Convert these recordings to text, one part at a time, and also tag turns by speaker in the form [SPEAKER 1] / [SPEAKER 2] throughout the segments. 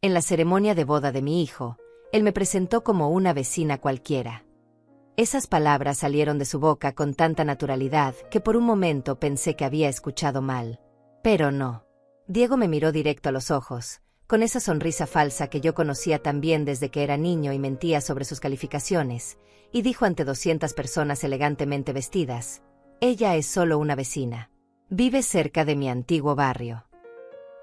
[SPEAKER 1] En la ceremonia de boda de mi hijo, él me presentó como una vecina cualquiera. Esas palabras salieron de su boca con tanta naturalidad que por un momento pensé que había escuchado mal. Pero no. Diego me miró directo a los ojos, con esa sonrisa falsa que yo conocía tan bien desde que era niño y mentía sobre sus calificaciones, y dijo ante 200 personas elegantemente vestidas: «Ella es solo una vecina. Vive cerca de mi antiguo barrio».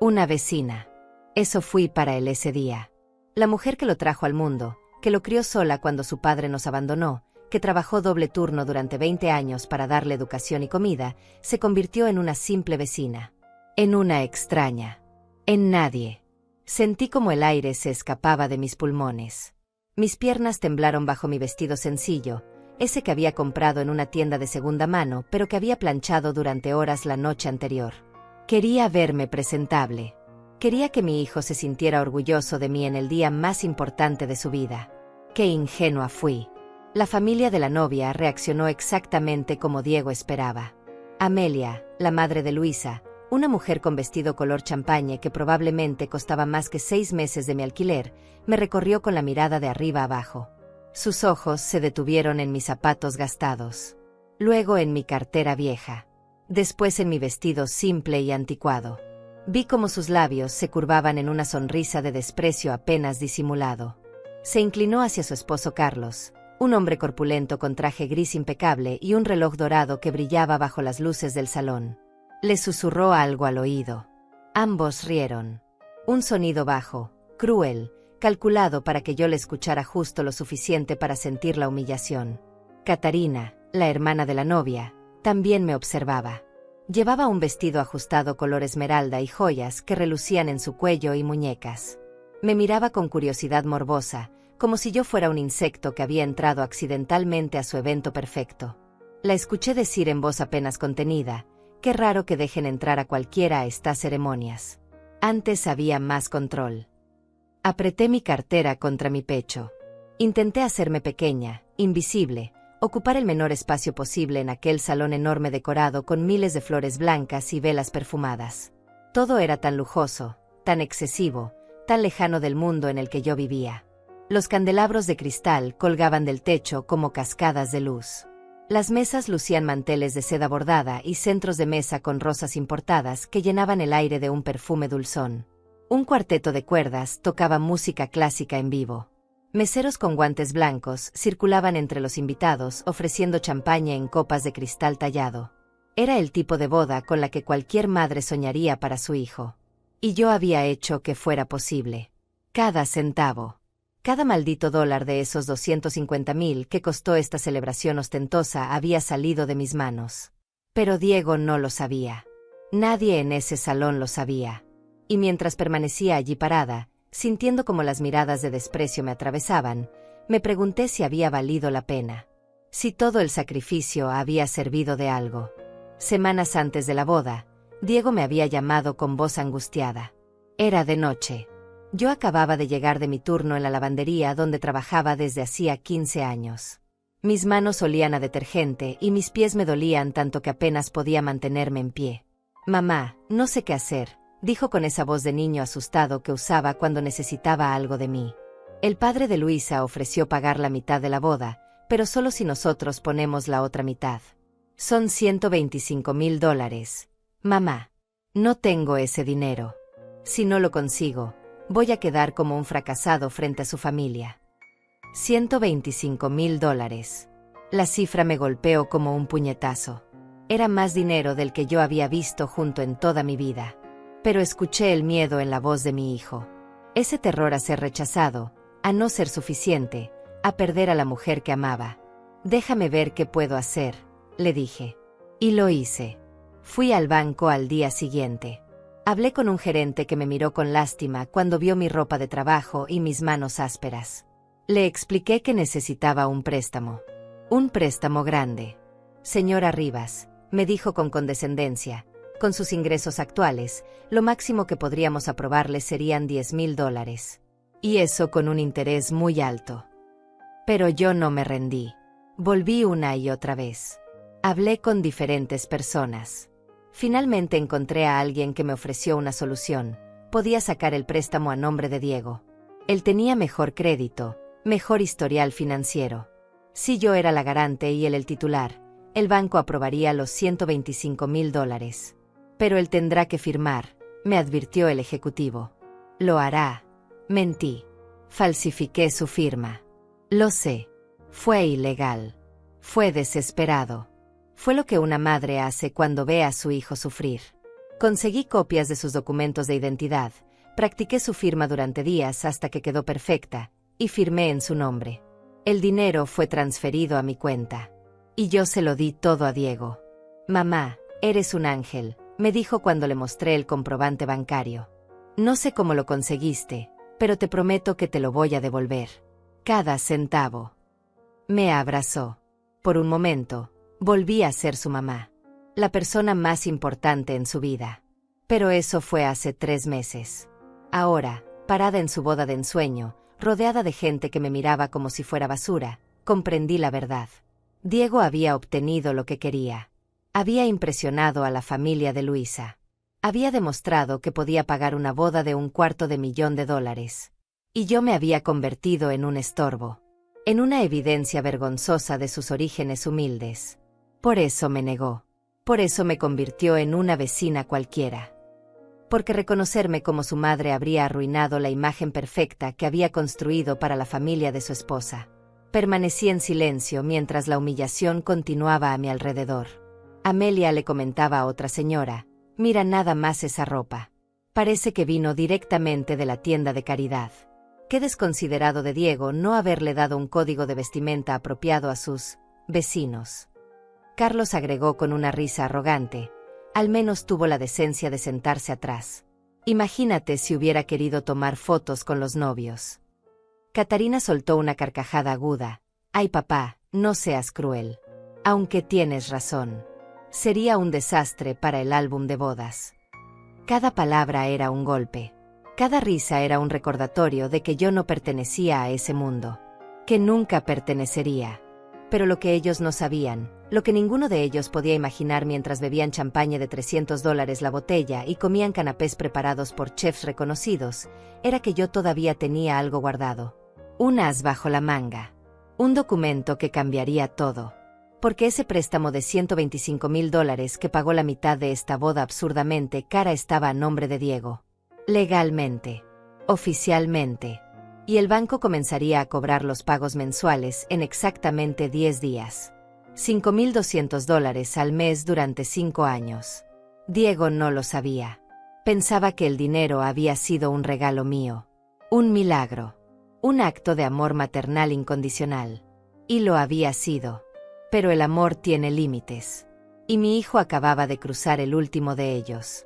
[SPEAKER 1] Una vecina. Eso fui para él ese día. La mujer que lo trajo al mundo, que lo crió sola cuando su padre nos abandonó, que trabajó doble turno durante 20 años para darle educación y comida, se convirtió en una simple vecina. En una extraña. En nadie. Sentí como el aire se escapaba de mis pulmones. Mis piernas temblaron bajo mi vestido sencillo, ese que había comprado en una tienda de segunda mano, pero que había planchado durante horas la noche anterior. Quería verme presentable. Quería que mi hijo se sintiera orgulloso de mí en el día más importante de su vida. ¡Qué ingenua fui! La familia de la novia reaccionó exactamente como Diego esperaba. Amelia, la madre de Luisa, una mujer con vestido color champaña que probablemente costaba más que 6 meses de mi alquiler, me recorrió con la mirada de arriba abajo. Sus ojos se detuvieron en mis zapatos gastados. Luego en mi cartera vieja. Después en mi vestido simple y anticuado. Vi cómo sus labios se curvaban en una sonrisa de desprecio apenas disimulado. Se inclinó hacia su esposo Carlos, un hombre corpulento con traje gris impecable y un reloj dorado que brillaba bajo las luces del salón. Le susurró algo al oído. Ambos rieron. Un sonido bajo, cruel, calculado para que yo le escuchara justo lo suficiente para sentir la humillación. Catarina, la hermana de la novia, también me observaba. Llevaba un vestido ajustado color esmeralda y joyas que relucían en su cuello y muñecas. Me miraba con curiosidad morbosa, como si yo fuera un insecto que había entrado accidentalmente a su evento perfecto. La escuché decir en voz apenas contenida: «Qué raro que dejen entrar a cualquiera a estas ceremonias. Antes había más control». Apreté mi cartera contra mi pecho. Intenté hacerme pequeña, invisible, ocupar el menor espacio posible en aquel salón enorme decorado con miles de flores blancas y velas perfumadas. Todo era tan lujoso, tan excesivo, tan lejano del mundo en el que yo vivía. Los candelabros de cristal colgaban del techo como cascadas de luz. Las mesas lucían manteles de seda bordada y centros de mesa con rosas importadas que llenaban el aire de un perfume dulzón. Un cuarteto de cuerdas tocaba música clásica en vivo. Meseros con guantes blancos circulaban entre los invitados ofreciendo champaña en copas de cristal tallado. Era el tipo de boda con la que cualquier madre soñaría para su hijo. Y yo había hecho que fuera posible. Cada centavo. Cada maldito dólar de esos 250,000 que costó esta celebración ostentosa había salido de mis manos. Pero Diego no lo sabía. Nadie en ese salón lo sabía. Y mientras permanecía allí parada, sintiendo como las miradas de desprecio me atravesaban, me pregunté si había valido la pena. Si todo el sacrificio había servido de algo. Semanas antes de la boda, Diego me había llamado con voz angustiada. Era de noche. Yo acababa de llegar de mi turno en la lavandería donde trabajaba desde hacía 15 años. Mis manos olían a detergente y mis pies me dolían tanto que apenas podía mantenerme en pie. «Mamá, no sé qué hacer», dijo con esa voz de niño asustado que usaba cuando necesitaba algo de mí. El padre de Luisa ofreció pagar la mitad de la boda, pero solo si nosotros ponemos la otra mitad. «Son $125,000. Mamá. No tengo ese dinero. Si no lo consigo, voy a quedar como un fracasado frente a su familia». $125,000. La cifra me golpeó como un puñetazo. Era más dinero del que yo había visto junto en toda mi vida. Pero escuché el miedo en la voz de mi hijo. Ese terror a ser rechazado, a no ser suficiente, a perder a la mujer que amaba. «Déjame ver qué puedo hacer», le dije. Y lo hice. Fui al banco al día siguiente. Hablé con un gerente que me miró con lástima cuando vio mi ropa de trabajo y mis manos ásperas. Le expliqué que necesitaba un préstamo. Un préstamo grande. «Señora Rivas», me dijo con condescendencia, «con sus ingresos actuales, lo máximo que podríamos aprobarle serían $10,000. Y eso con un interés muy alto». Pero yo no me rendí. Volví una y otra vez. Hablé con diferentes personas. Finalmente encontré a alguien que me ofreció una solución, podía sacar el préstamo a nombre de Diego. Él tenía mejor crédito, mejor historial financiero. Si yo era la garante y él el titular, el banco aprobaría los $125,000. Pero él tendrá que firmar, me advirtió el ejecutivo. Lo hará. Mentí. Falsifiqué su firma. Lo sé. Fue ilegal. Fue desesperado. Fue lo que una madre hace cuando ve a su hijo sufrir. Conseguí copias de sus documentos de identidad, practiqué su firma durante días hasta que quedó perfecta, y firmé en su nombre. El dinero fue transferido a mi cuenta. Y yo se lo di todo a Diego. Mamá, eres un ángel, me dijo cuando le mostré el comprobante bancario. No sé cómo lo conseguiste, pero te prometo que te lo voy a devolver. Cada centavo. Me abrazó. Por un momento, volví a ser su mamá. La persona más importante en su vida. Pero eso fue hace 3 meses. Ahora, parada en su boda de ensueño, rodeada de gente que me miraba como si fuera basura, comprendí la verdad. Diego había obtenido lo que quería. Había impresionado a la familia de Luisa. Había demostrado que podía pagar una boda de $250,000. Y yo me había convertido en un estorbo. En una evidencia vergonzosa de sus orígenes humildes. Por eso me negó. Por eso me convirtió en una vecina cualquiera. Porque reconocerme como su madre habría arruinado la imagen perfecta que había construido para la familia de su esposa. Permanecí en silencio mientras la humillación continuaba a mi alrededor. Amelia le comentaba a otra señora: «Mira nada más esa ropa. Parece que vino directamente de la tienda de caridad». Qué desconsiderado de Diego no haberle dado un código de vestimenta apropiado a sus vecinos. Carlos agregó con una risa arrogante: «Al menos tuvo la decencia de sentarse atrás. Imagínate si hubiera querido tomar fotos con los novios». Catarina soltó una carcajada aguda. «Ay, papá, no seas cruel. Aunque tienes razón. Sería un desastre para el álbum de bodas». Cada palabra era un golpe. Cada risa era un recordatorio de que yo no pertenecía a ese mundo. Que nunca pertenecería. Pero lo que ellos no sabían, lo que ninguno de ellos podía imaginar mientras bebían champaña de $300 la botella y comían canapés preparados por chefs reconocidos, era que yo todavía tenía algo guardado. Un as bajo la manga. Un documento que cambiaría todo. Porque ese préstamo de $125,000 que pagó la mitad de esta boda absurdamente cara estaba a nombre de Diego. Legalmente. Oficialmente. Y el banco comenzaría a cobrar los pagos mensuales en exactamente 10 días. $5,200 al mes durante 5 años. Diego no lo sabía. Pensaba que el dinero había sido un regalo mío. Un milagro. Un acto de amor maternal incondicional. Y lo había sido. Pero el amor tiene límites. Y mi hijo acababa de cruzar el último de ellos.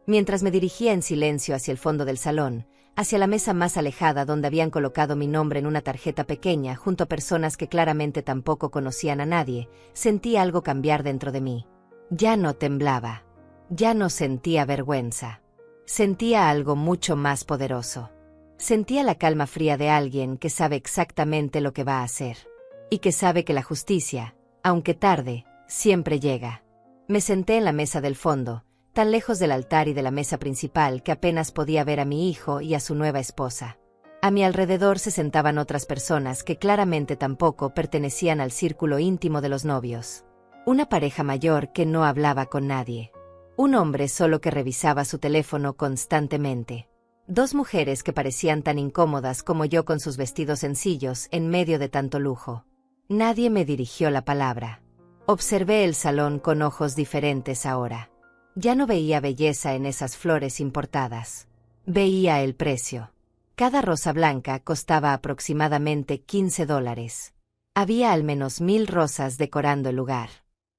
[SPEAKER 1] Mientras me dirigía en silencio hacia el fondo del salón, hacia la mesa más alejada donde habían colocado mi nombre en una tarjeta pequeña junto a personas que claramente tampoco conocían a nadie, sentí algo cambiar dentro de mí. Ya no temblaba. Ya no sentía vergüenza. Sentía algo mucho más poderoso. Sentía la calma fría de alguien que sabe exactamente lo que va a hacer. Y que sabe que la justicia, aunque tarde, siempre llega. Me senté en la mesa del fondo, tan lejos del altar y de la mesa principal que apenas podía ver a mi hijo y a su nueva esposa. A mi alrededor se sentaban otras personas que claramente tampoco pertenecían al círculo íntimo de los novios. Una pareja mayor que no hablaba con nadie. Un hombre solo que revisaba su teléfono constantemente. 2 mujeres que parecían tan incómodas como yo con sus vestidos sencillos en medio de tanto lujo. Nadie me dirigió la palabra. Observé el salón con ojos diferentes ahora. Ya no veía belleza en esas flores importadas. Veía el precio. Cada rosa blanca costaba aproximadamente $15. Había al menos 1,000 rosas decorando el lugar.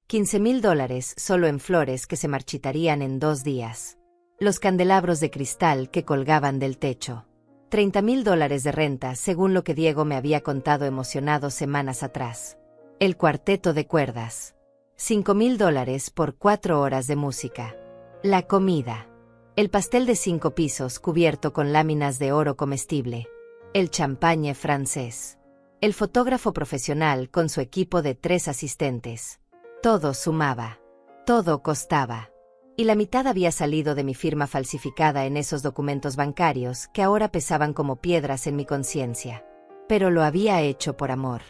[SPEAKER 1] $15,000 solo en flores que se marchitarían en 2 días. Los candelabros de cristal que colgaban del techo. $30,000 de renta según lo que Diego me había contado emocionado semanas atrás. El cuarteto de cuerdas. $5,000 por 4 horas de música. La comida. El pastel de 5 pisos cubierto con láminas de oro comestible. El champagne francés. El fotógrafo profesional con su equipo de 3 asistentes. Todo sumaba. Todo costaba. Y la mitad había salido de mi firma falsificada en esos documentos bancarios que ahora pesaban como piedras en mi conciencia. Pero lo había hecho por amor.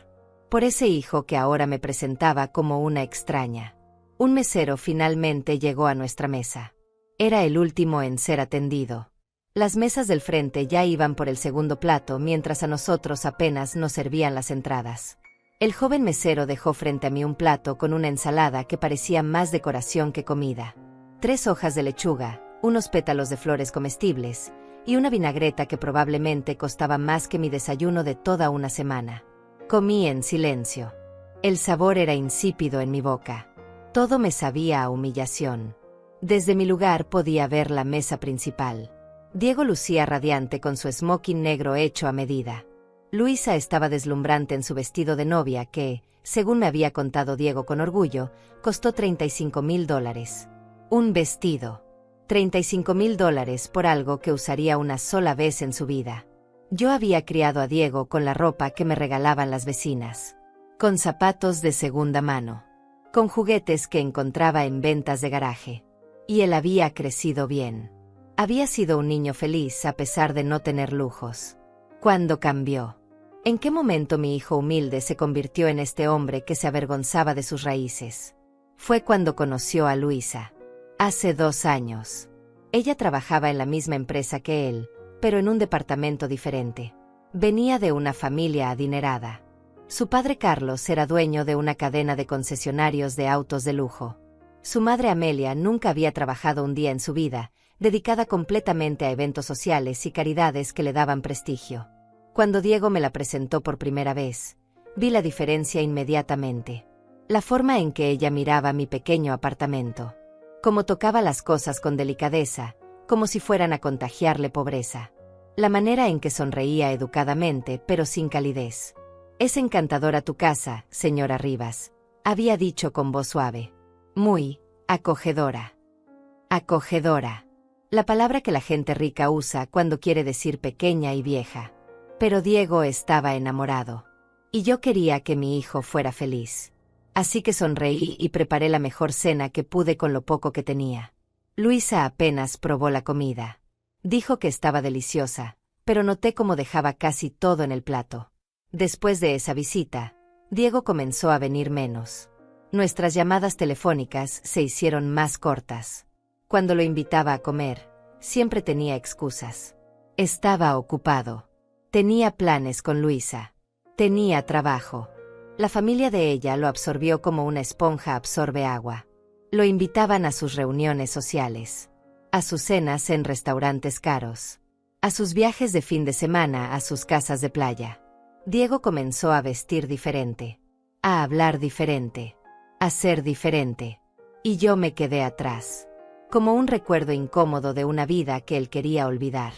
[SPEAKER 1] Por ese hijo que ahora me presentaba como una extraña. Un mesero finalmente llegó a nuestra mesa. Era el último en ser atendido. Las mesas del frente ya iban por el segundo plato, mientras a nosotros apenas nos servían las entradas. El joven mesero dejó frente a mí un plato con una ensalada que parecía más decoración que comida. 3 hojas de lechuga, unos pétalos de flores comestibles, y una vinagreta que probablemente costaba más que mi desayuno de toda una semana. Comí en silencio. El sabor era insípido en mi boca. Todo me sabía a humillación. Desde mi lugar podía ver la mesa principal. Diego lucía radiante con su smoking negro hecho a medida. Luisa estaba deslumbrante en su vestido de novia que, según me había contado Diego con orgullo, costó $35,000. Un vestido. $35,000 por algo que usaría una sola vez en su vida. Yo había criado a Diego con la ropa que me regalaban las vecinas. Con zapatos de segunda mano. Con juguetes que encontraba en ventas de garaje. Y él había crecido bien. Había sido un niño feliz a pesar de no tener lujos. ¿Cuándo cambió? ¿En qué momento mi hijo humilde se convirtió en este hombre que se avergonzaba de sus raíces? Fue cuando conoció a Luisa. Hace 2 años. Ella trabajaba en la misma empresa que él, pero en un departamento diferente. Venía de una familia adinerada. Su padre Carlos era dueño de una cadena de concesionarios de autos de lujo. Su madre Amelia nunca había trabajado un día en su vida, dedicada completamente a eventos sociales y caridades que le daban prestigio. Cuando Diego me la presentó por primera vez, vi la diferencia inmediatamente. La forma en que ella miraba mi pequeño apartamento. Cómo tocaba las cosas con delicadeza, como si fueran a contagiarle pobreza. La manera en que sonreía educadamente, pero sin calidez. «Es encantadora tu casa, señora Rivas», había dicho con voz suave. «Muy acogedora». Acogedora. La palabra que la gente rica usa cuando quiere decir pequeña y vieja. Pero Diego estaba enamorado. Y yo quería que mi hijo fuera feliz. Así que sonreí y preparé la mejor cena que pude con lo poco que tenía. Luisa apenas probó la comida. Dijo que estaba deliciosa, pero noté cómo dejaba casi todo en el plato. Después de esa visita, Diego comenzó a venir menos. Nuestras llamadas telefónicas se hicieron más cortas. Cuando lo invitaba a comer, siempre tenía excusas. Estaba ocupado. Tenía planes con Luisa. Tenía trabajo. La familia de ella lo absorbió como una esponja absorbe agua. Lo invitaban a sus reuniones sociales. A sus cenas en restaurantes caros. A sus viajes de fin de semana a sus casas de playa. Diego comenzó a vestir diferente. A hablar diferente. A ser diferente. Y yo me quedé atrás. Como un recuerdo incómodo de una vida que él quería olvidar.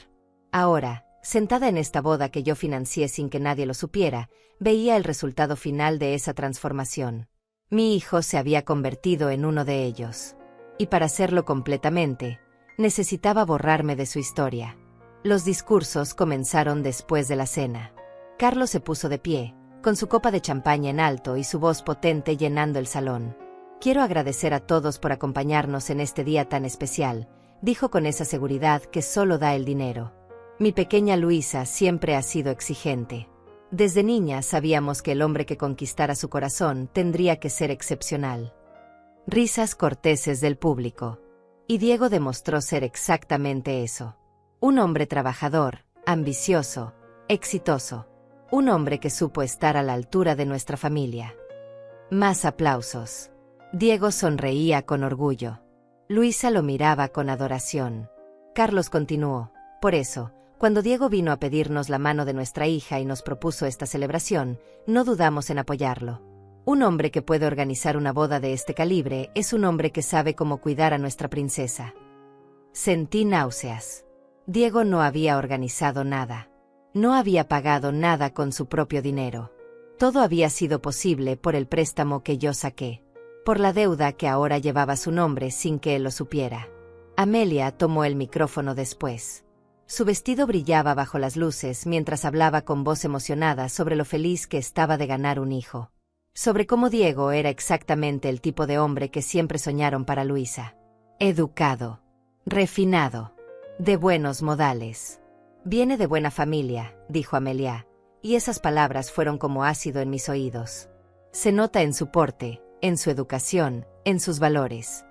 [SPEAKER 1] Ahora, sentada en esta boda que yo financié sin que nadie lo supiera, veía el resultado final de esa transformación. Mi hijo se había convertido en uno de ellos. Y para hacerlo completamente, necesitaba borrarme de su historia. Los discursos comenzaron después de la cena. Carlos se puso de pie, con su copa de champaña en alto y su voz potente llenando el salón. «Quiero agradecer a todos por acompañarnos en este día tan especial», dijo con esa seguridad que solo da el dinero. Mi pequeña Luisa siempre ha sido exigente. Desde niña sabíamos que el hombre que conquistara su corazón tendría que ser excepcional. Risas corteses del público. Y Diego demostró ser exactamente eso. Un hombre trabajador, ambicioso, exitoso. Un hombre que supo estar a la altura de nuestra familia. Más aplausos. Diego sonreía con orgullo. Luisa lo miraba con adoración. Carlos continuó. Por eso, cuando Diego vino a pedirnos la mano de nuestra hija y nos propuso esta celebración, no dudamos en apoyarlo. Un hombre que puede organizar una boda de este calibre es un hombre que sabe cómo cuidar a nuestra princesa. Sentí náuseas. Diego no había organizado nada. No había pagado nada con su propio dinero. Todo había sido posible por el préstamo que yo saqué. Por la deuda que ahora llevaba su nombre sin que él lo supiera. Amelia tomó el micrófono después. Su vestido brillaba bajo las luces mientras hablaba con voz emocionada sobre lo feliz que estaba de ganar un hijo. Sobre cómo Diego era exactamente el tipo de hombre que siempre soñaron para Luisa. educado, refinado, de buenos modales. Viene de buena familia, dijo Amelia, y esas palabras fueron como ácido en mis oídos. Se nota en su porte, en su educación, en sus valores.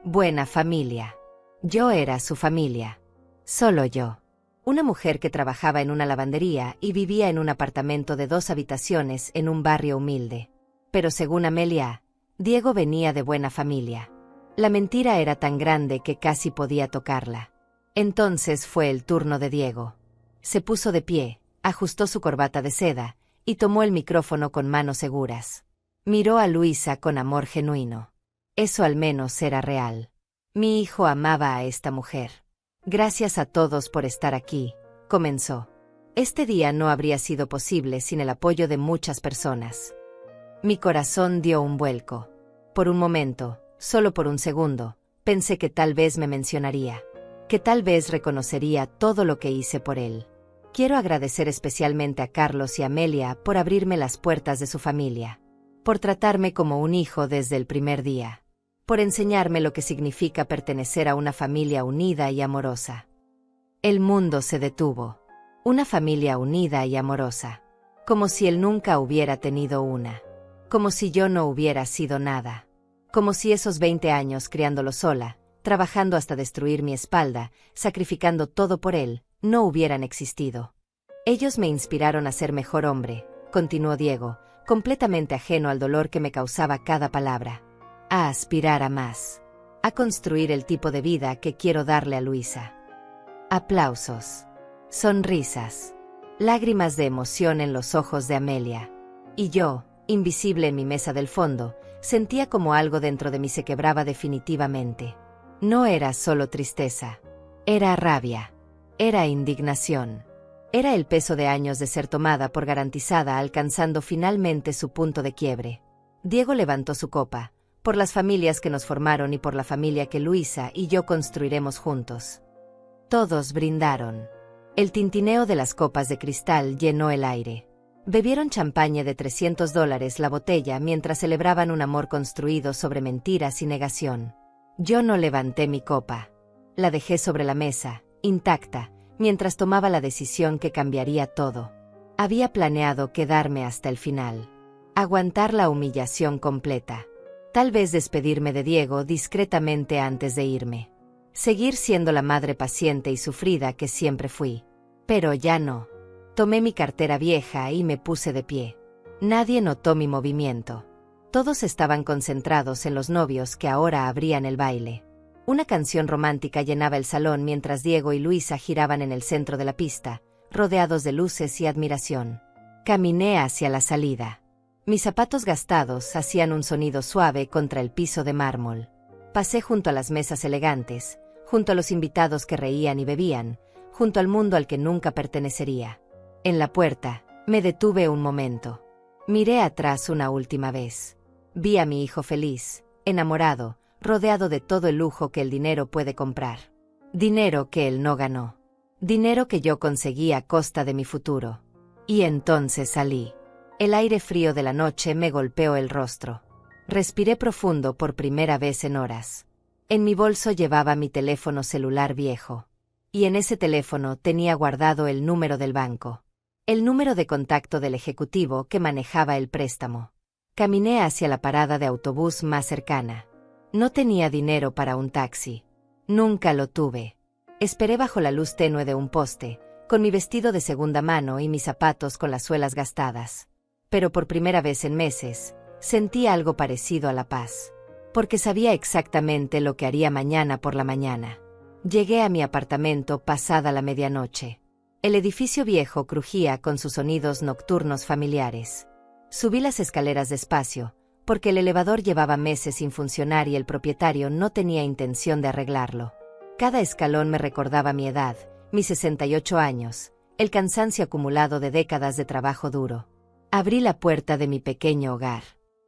[SPEAKER 1] Buena familia. Yo era su familia. Solo yo. Una mujer que trabajaba en una lavandería y vivía en un apartamento de 2 habitaciones en un barrio humilde. Pero según Amelia, Diego venía de buena familia. La mentira era tan grande que casi podía tocarla. Entonces fue el turno de Diego. Se puso de pie, ajustó su corbata de seda, y tomó el micrófono con manos seguras. Miró a Luisa con amor genuino. Eso al menos era real. Mi hijo amaba a esta mujer. Gracias a todos por estar aquí, comenzó. Este día no habría sido posible sin el apoyo de muchas personas. Mi corazón dio un vuelco. Por un momento, solo por un segundo, pensé que tal vez me mencionaría, que tal vez reconocería todo lo que hice por él. Quiero agradecer especialmente a Carlos y Amelia por abrirme las puertas de su familia, por tratarme como un hijo desde el primer día, por enseñarme lo que significa pertenecer a una familia unida y amorosa. El mundo se detuvo. Una familia unida y amorosa. Como si él nunca hubiera tenido una. Como si yo no hubiera sido nada. Como si esos 20 años criándolo sola, trabajando hasta destruir mi espalda, sacrificando todo por él, no hubieran existido. Ellos me inspiraron a ser mejor hombre, continuó Diego, completamente ajeno al dolor que me causaba cada palabra. A aspirar a más. A construir el tipo de vida que quiero darle a Luisa. Aplausos. Sonrisas. Lágrimas de emoción en los ojos de Amelia. Y yo, invisible en mi mesa del fondo, sentía como algo dentro de mí se quebraba definitivamente. No era solo tristeza. Era rabia. Era indignación. Era el peso de años de ser tomada por garantizada alcanzando finalmente su punto de quiebre. Diego levantó su copa, por las familias que nos formaron y por la familia que Luisa y yo construiremos juntos. Todos brindaron. El tintineo de las copas de cristal llenó el aire. Bebieron champaña de $300 la botella mientras celebraban un amor construido sobre mentiras y negación. Yo no levanté mi copa. La dejé sobre la mesa, intacta, mientras tomaba la decisión que cambiaría todo. Había planeado quedarme hasta el final. Aguantar la humillación completa. Tal vez despedirme de Diego discretamente antes de irme. Seguir siendo la madre paciente y sufrida que siempre fui. Pero ya no. Tomé mi cartera vieja y me puse de pie. Nadie notó mi movimiento. Todos estaban concentrados en los novios que ahora abrían el baile. Una canción romántica llenaba el salón mientras Diego y Luisa giraban en el centro de la pista, rodeados de luces y admiración. Caminé hacia la salida. Mis zapatos gastados hacían un sonido suave contra el piso de mármol. Pasé junto a las mesas elegantes, junto a los invitados que reían y bebían, junto al mundo al que nunca pertenecería. En la puerta, me detuve un momento. Miré atrás una última vez. Vi a mi hijo feliz, enamorado, rodeado de todo el lujo que el dinero puede comprar. Dinero que él no ganó. Dinero que yo conseguí a costa de mi futuro. Y entonces salí. El aire frío de la noche me golpeó el rostro. Respiré profundo por primera vez en horas. En mi bolso llevaba mi teléfono celular viejo. Y en ese teléfono tenía guardado el número del banco. El número de contacto del ejecutivo que manejaba el préstamo. Caminé hacia la parada de autobús más cercana. No tenía dinero para un taxi. Nunca lo tuve. Esperé bajo la luz tenue de un poste, con mi vestido de segunda mano y mis zapatos con las suelas gastadas. Pero por primera vez en meses, sentí algo parecido a la paz. Porque sabía exactamente lo que haría mañana por la mañana. Llegué a mi apartamento pasada la medianoche. El edificio viejo crujía con sus sonidos nocturnos familiares. Subí las escaleras despacio, porque el elevador llevaba meses sin funcionar y el propietario no tenía intención de arreglarlo. Cada escalón me recordaba mi edad, mis 68 años, el cansancio acumulado de décadas de trabajo duro. Abrí la puerta de mi pequeño hogar.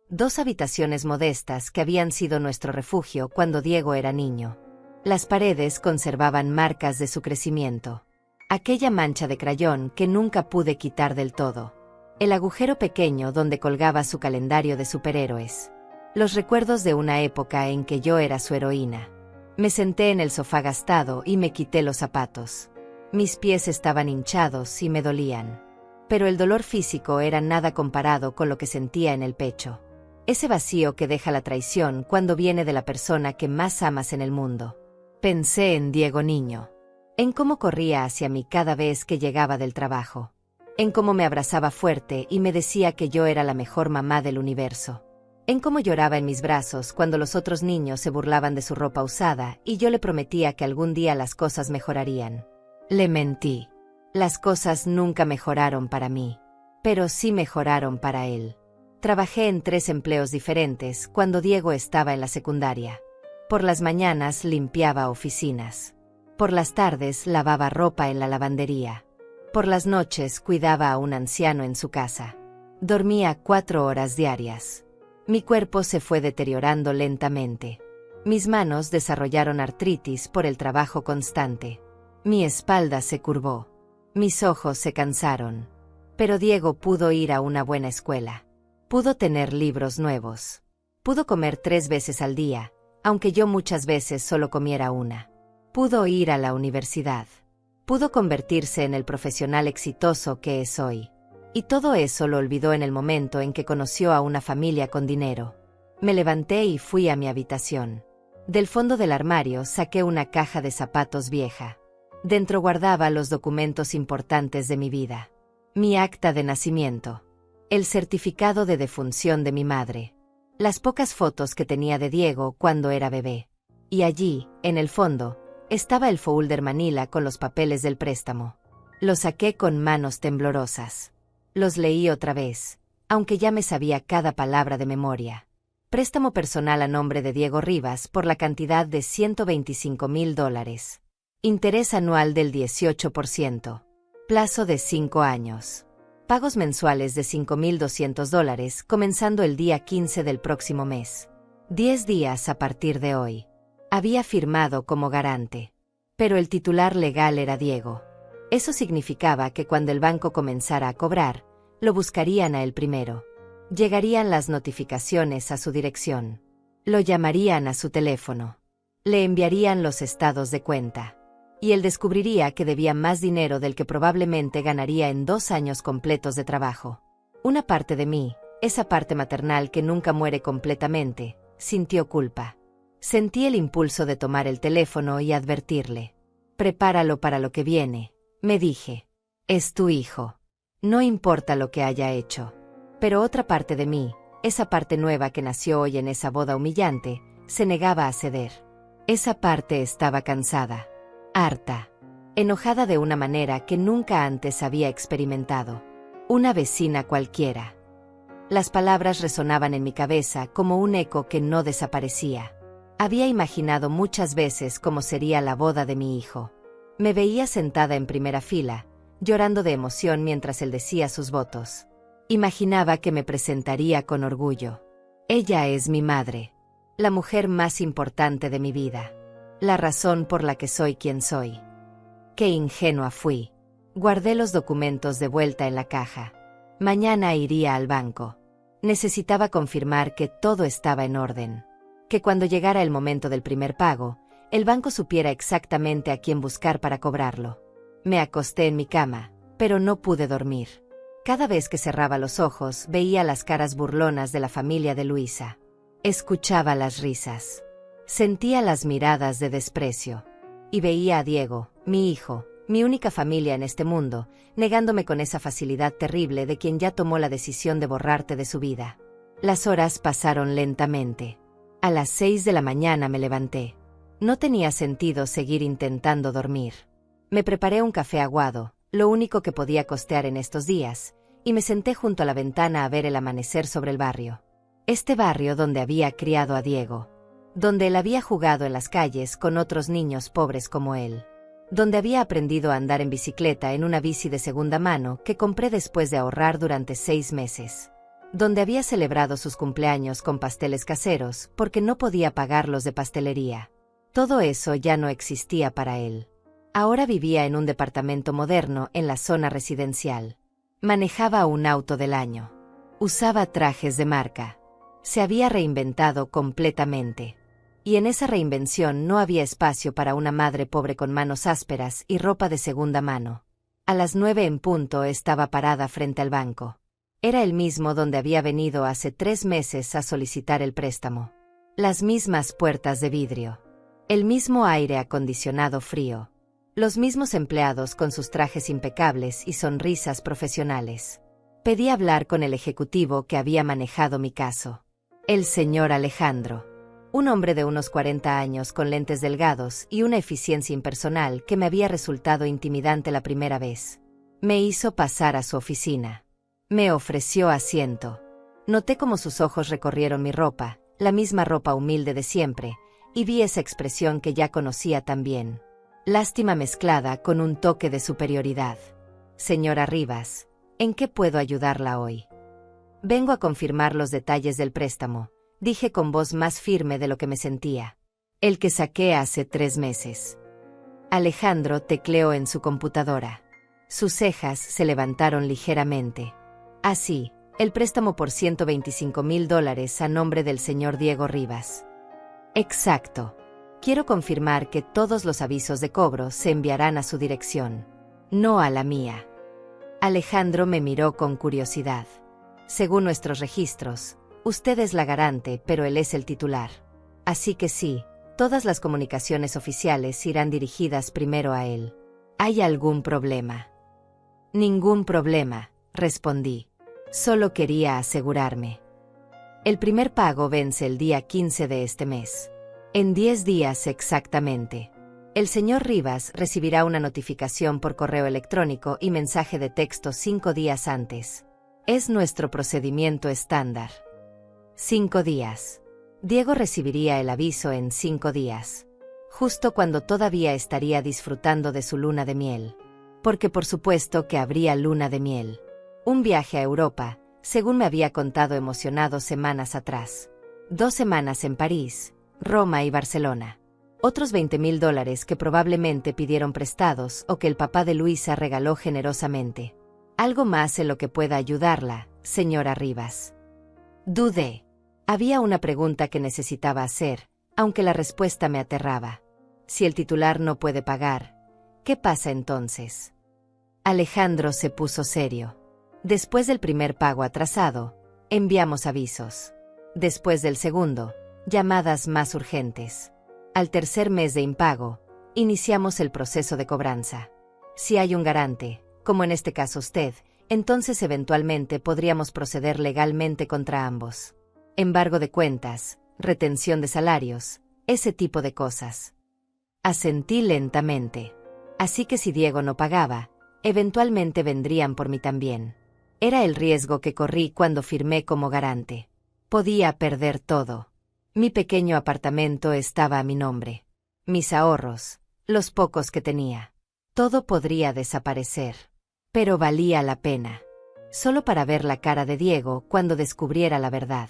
[SPEAKER 1] 2 habitaciones modestas que habían sido nuestro refugio cuando Diego era niño. Las paredes conservaban marcas de su crecimiento. Aquella mancha de crayón que nunca pude quitar del todo. El agujero pequeño donde colgaba su calendario de superhéroes. Los recuerdos de una época en que yo era su heroína. Me senté en el sofá gastado y me quité los zapatos. Mis pies estaban hinchados y me dolían. Pero el dolor físico era nada comparado con lo que sentía en el pecho. Ese vacío que deja la traición cuando viene de la persona que más amas en el mundo. Pensé en Diego niño. En cómo corría hacia mí cada vez que llegaba del trabajo. En cómo me abrazaba fuerte y me decía que yo era la mejor mamá del universo. En cómo lloraba en mis brazos cuando los otros niños se burlaban de su ropa usada y yo le prometía que algún día las cosas mejorarían. Le mentí. Las cosas nunca mejoraron para mí. Pero sí mejoraron para él. Trabajé en 3 empleos diferentes cuando Diego estaba en la secundaria. Por las mañanas limpiaba oficinas. Por las tardes lavaba ropa en la lavandería. Por las noches cuidaba a un anciano en su casa. Dormía 4 horas diarias. Mi cuerpo se fue deteriorando lentamente. Mis manos desarrollaron artritis por el trabajo constante. Mi espalda se curvó. Mis ojos se cansaron. Pero Diego pudo ir a una buena escuela. Pudo tener libros nuevos. Pudo comer 3 veces al día, aunque yo muchas veces solo comiera una. Pudo ir a la universidad. Pudo convertirse en el profesional exitoso que es hoy. Y todo eso lo olvidó en el momento en que conoció a una familia con dinero. Me levanté y fui a mi habitación. Del fondo del armario saqué una caja de zapatos vieja. Dentro guardaba los documentos importantes de mi vida. Mi acta de nacimiento. El certificado de defunción de mi madre. Las pocas fotos que tenía de Diego cuando era bebé. Y allí, en el fondo, estaba el folder manila con los papeles del préstamo. Lo saqué con manos temblorosas. Los leí otra vez, aunque ya me sabía cada palabra de memoria. Préstamo personal a nombre de Diego Rivas por la cantidad de $125,000. Interés anual del 18%. Plazo de 5 años. Pagos mensuales de $5,200 comenzando el día 15 del próximo mes. 10 días a partir de hoy. Había firmado como garante. Pero el titular legal era Diego. Eso significaba que cuando el banco comenzara a cobrar, lo buscarían a él primero. Llegarían las notificaciones a su dirección. Lo llamarían a su teléfono. Le enviarían los estados de cuenta. Y él descubriría que debía más dinero del que probablemente ganaría en 2 años completos de trabajo. Una parte de mí, esa parte maternal que nunca muere completamente, sintió culpa. Sentí el impulso de tomar el teléfono y advertirle. Prepáralo para lo que viene, me dije. Es tu hijo. No importa lo que haya hecho. Pero otra parte de mí, esa parte nueva que nació hoy en esa boda humillante, se negaba a ceder. Esa parte estaba cansada. Harta. Enojada de una manera que nunca antes había experimentado. Una vecina cualquiera. Las palabras resonaban en mi cabeza como un eco que no desaparecía. Había imaginado muchas veces cómo sería la boda de mi hijo. Me veía sentada en primera fila, llorando de emoción mientras él decía sus votos. Imaginaba que me presentaría con orgullo. Ella es mi madre. La mujer más importante de mi vida. La razón por la que soy quien soy. Qué ingenua fui. Guardé los documentos de vuelta en la caja. Mañana iría al banco. Necesitaba confirmar que todo estaba en orden. Que cuando llegara el momento del primer pago, el banco supiera exactamente a quién buscar para cobrarlo. Me acosté en mi cama, pero no pude dormir. Cada vez que cerraba los ojos veía las caras burlonas de la familia de Luisa. Escuchaba las risas. Sentía las miradas de desprecio. Y veía a Diego, mi hijo, mi única familia en este mundo, negándome con esa facilidad terrible de quien ya tomó la decisión de borrarte de su vida. Las horas pasaron lentamente. A las 6 de la mañana me levanté. No tenía sentido seguir intentando dormir. Me preparé un café aguado, lo único que podía costear en estos días, y me senté junto a la ventana a ver el amanecer sobre el barrio. Este barrio donde había criado a Diego. Donde él había jugado en las calles con otros niños pobres como él. Donde había aprendido a andar en bicicleta en una bici de segunda mano que compré después de ahorrar durante 6 meses. Donde había celebrado sus cumpleaños con pasteles caseros porque no podía pagar los de pastelería. Todo eso ya no existía para él. Ahora vivía en un departamento moderno en la zona residencial. Manejaba un auto del año. Usaba trajes de marca. Se había reinventado completamente. Y en esa reinvención no había espacio para una madre pobre con manos ásperas y ropa de segunda mano. A las 9 en punto estaba parada frente al banco. Era el mismo donde había venido hace 3 meses a solicitar el préstamo. Las mismas puertas de vidrio. El mismo aire acondicionado frío. Los mismos empleados con sus trajes impecables y sonrisas profesionales. Pedí hablar con el ejecutivo que había manejado mi caso. El señor Alejandro. Un hombre de unos 40 años con lentes delgados y una eficiencia impersonal que me había resultado intimidante la primera vez. Me hizo pasar a su oficina. Me ofreció asiento. Noté cómo sus ojos recorrieron mi ropa, la misma ropa humilde de siempre, y vi esa expresión que ya conocía tan bien. Lástima mezclada con un toque de superioridad. Señora Rivas, ¿en qué puedo ayudarla hoy? Vengo a confirmar los detalles del préstamo, dije con voz más firme de lo que me sentía. El que saqué hace 3 meses. Alejandro tecleó en su computadora. Sus cejas se levantaron ligeramente. Ah, sí, el préstamo por $125,000 a nombre del señor Diego Rivas. Exacto. Quiero confirmar que todos los avisos de cobro se enviarán a su dirección, no a la mía. Alejandro me miró con curiosidad. Según nuestros registros, usted es la garante, pero él es el titular. Así que sí, todas las comunicaciones oficiales irán dirigidas primero a él. ¿Hay algún problema? Ningún problema, respondí. Solo quería asegurarme. El primer pago vence el día 15 de este mes. En 10 días exactamente. El señor Rivas recibirá una notificación por correo electrónico y mensaje de texto 5 días antes. Es nuestro procedimiento estándar. 5 días. Diego recibiría el aviso en 5 días. Justo cuando todavía estaría disfrutando de su luna de miel. Porque por supuesto que habría luna de miel. Un viaje a Europa, según me había contado emocionado semanas atrás. 2 semanas en París, Roma y Barcelona. Otros $20,000 que probablemente pidieron prestados o que el papá de Luisa regaló generosamente. Algo más en lo que pueda ayudarla, señora Rivas. Dudé. Había una pregunta que necesitaba hacer, aunque la respuesta me aterraba. Si el titular no puede pagar, ¿qué pasa entonces? Alejandro se puso serio. Después del primer pago atrasado, enviamos avisos. Después del segundo, llamadas más urgentes. Al tercer mes de impago, iniciamos el proceso de cobranza. Si hay un garante, como en este caso usted, entonces eventualmente podríamos proceder legalmente contra ambos. Embargo de cuentas, retención de salarios, ese tipo de cosas. Asentí lentamente. Así que si Diego no pagaba, eventualmente vendrían por mí también. Era el riesgo que corrí cuando firmé como garante. Podía perder todo. Mi pequeño apartamento estaba a mi nombre. Mis ahorros, los pocos que tenía. Todo podría desaparecer. Pero valía la pena. Solo para ver la cara de Diego cuando descubriera la verdad.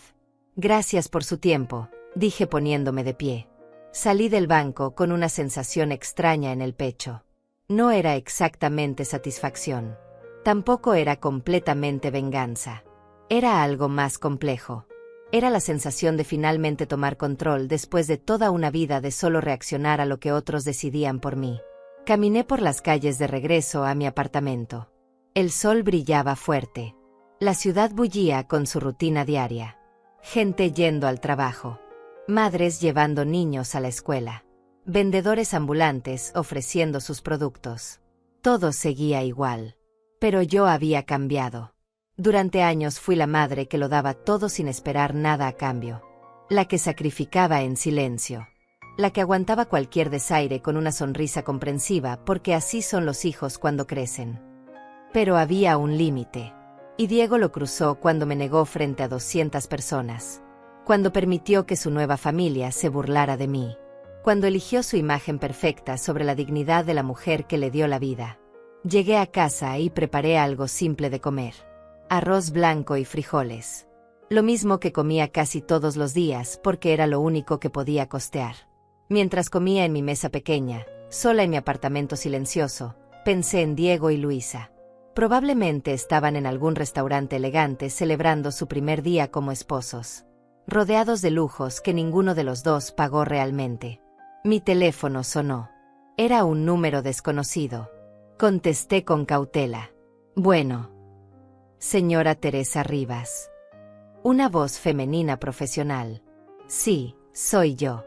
[SPEAKER 1] Gracias por su tiempo, dije poniéndome de pie. Salí del banco con una sensación extraña en el pecho. No era exactamente satisfacción. Tampoco era completamente venganza. Era algo más complejo. Era la sensación de finalmente tomar control después de toda una vida de solo reaccionar a lo que otros decidían por mí. Caminé por las calles de regreso a mi apartamento. El sol brillaba fuerte. La ciudad bullía con su rutina diaria. Gente yendo al trabajo. Madres llevando niños a la escuela. Vendedores ambulantes ofreciendo sus productos. Todo seguía igual. Pero yo había cambiado. Durante años fui la madre que lo daba todo sin esperar nada a cambio. La que sacrificaba en silencio. La que aguantaba cualquier desaire con una sonrisa comprensiva porque así son los hijos cuando crecen. Pero había un límite. Y Diego lo cruzó cuando me negó frente a 200 personas. Cuando permitió que su nueva familia se burlara de mí. Cuando eligió su imagen perfecta sobre la dignidad de la mujer que le dio la vida. Llegué a casa y preparé algo simple de comer. Arroz blanco y frijoles. Lo mismo que comía casi todos los días porque era lo único que podía costear. Mientras comía en mi mesa pequeña, sola en mi apartamento silencioso, pensé en Diego y Luisa. Probablemente estaban en algún restaurante elegante celebrando su primer día como esposos. rodeados de lujos que ninguno de los dos pagó realmente. Mi teléfono sonó. Era un número desconocido. Contesté con cautela. Bueno. Señora Teresa Rivas. Una voz femenina profesional. Sí, soy yo.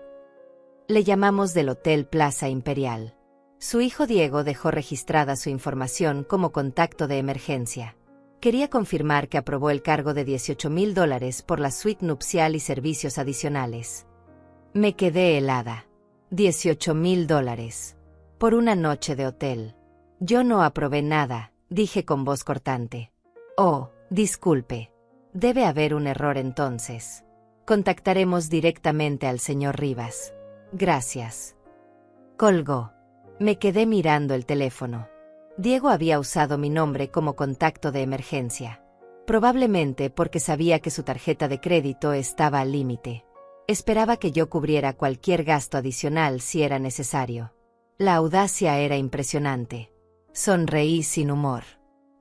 [SPEAKER 1] Le llamamos del Hotel Plaza Imperial. Su hijo Diego dejó registrada su información como contacto de emergencia. Quería confirmar que aprobó el cargo de $18,000 por la suite nupcial y servicios adicionales. Me quedé helada. $18,000. Por una noche de hotel. Yo no aprobé nada, dije con voz cortante. Oh, disculpe. Debe haber un error entonces. Contactaremos directamente al señor Rivas. Gracias. Colgó. Me quedé mirando el teléfono. Diego había usado mi nombre como contacto de emergencia. Probablemente porque sabía que su tarjeta de crédito estaba al límite. Esperaba que yo cubriera cualquier gasto adicional si era necesario. La audacia era impresionante. Sonreí sin humor.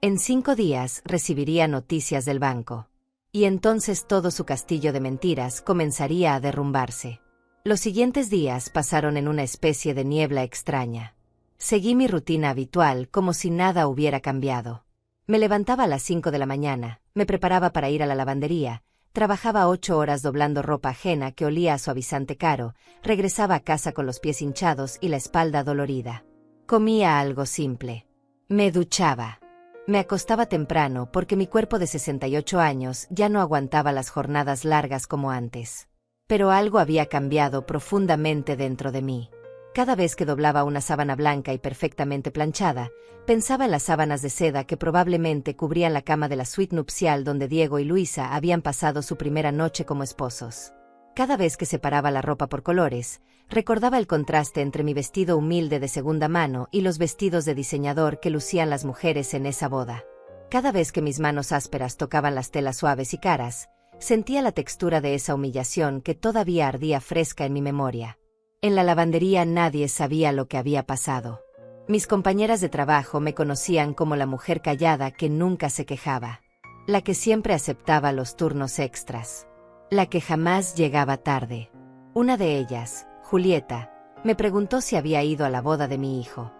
[SPEAKER 1] En 5 días recibiría noticias del banco. Y entonces todo su castillo de mentiras comenzaría a derrumbarse. Los siguientes días pasaron en una especie de niebla extraña. Seguí mi rutina habitual como si nada hubiera cambiado. Me levantaba a las 5 de la mañana, me preparaba para ir a la lavandería, trabajaba 8 horas doblando ropa ajena que olía a suavizante caro, regresaba a casa con los pies hinchados y la espalda dolorida. Comía algo simple. Me duchaba. Me acostaba temprano porque mi cuerpo de 68 años ya no aguantaba las jornadas largas como antes. Pero algo había cambiado profundamente dentro de mí. Cada vez que doblaba una sábana blanca y perfectamente planchada, pensaba en las sábanas de seda que probablemente cubrían la cama de la suite nupcial donde Diego y Luisa habían pasado su primera noche como esposos. Cada vez que separaba la ropa por colores, recordaba el contraste entre mi vestido humilde de segunda mano y los vestidos de diseñador que lucían las mujeres en esa boda. Cada vez que mis manos ásperas tocaban las telas suaves y caras, sentía la textura de esa humillación que todavía ardía fresca en mi memoria. En la lavandería nadie sabía lo que había pasado. Mis compañeras de trabajo me conocían como la mujer callada que nunca se quejaba. La que siempre aceptaba los turnos extras. La que jamás llegaba tarde. Una de ellas, Julieta, me preguntó si había ido a la boda de mi hijo.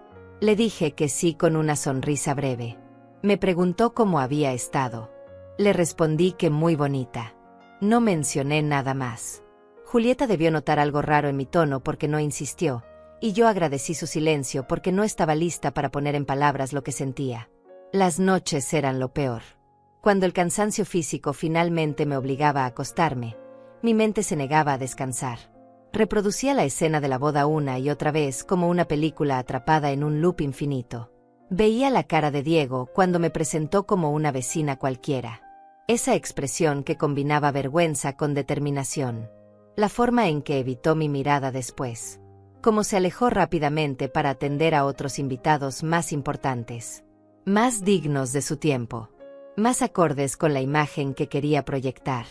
[SPEAKER 1] Le dije que sí con una sonrisa breve. Me preguntó cómo había estado. Le respondí que muy bonita. No mencioné nada más. Julieta debió notar algo raro en mi tono porque no insistió, y yo agradecí su silencio porque no estaba lista para poner en palabras lo que sentía. Las noches eran lo peor. Cuando el cansancio físico finalmente me obligaba a acostarme, mi mente se negaba a descansar. Reproducía la escena de la boda una y otra vez como una película atrapada en un loop infinito. Veía la cara de Diego cuando me presentó como una vecina cualquiera. Esa expresión que combinaba vergüenza con determinación. La forma en que evitó mi mirada después. Cómo se alejó rápidamente para atender a otros invitados más importantes. Más dignos de su tiempo. Más acordes con la imagen que quería proyectar.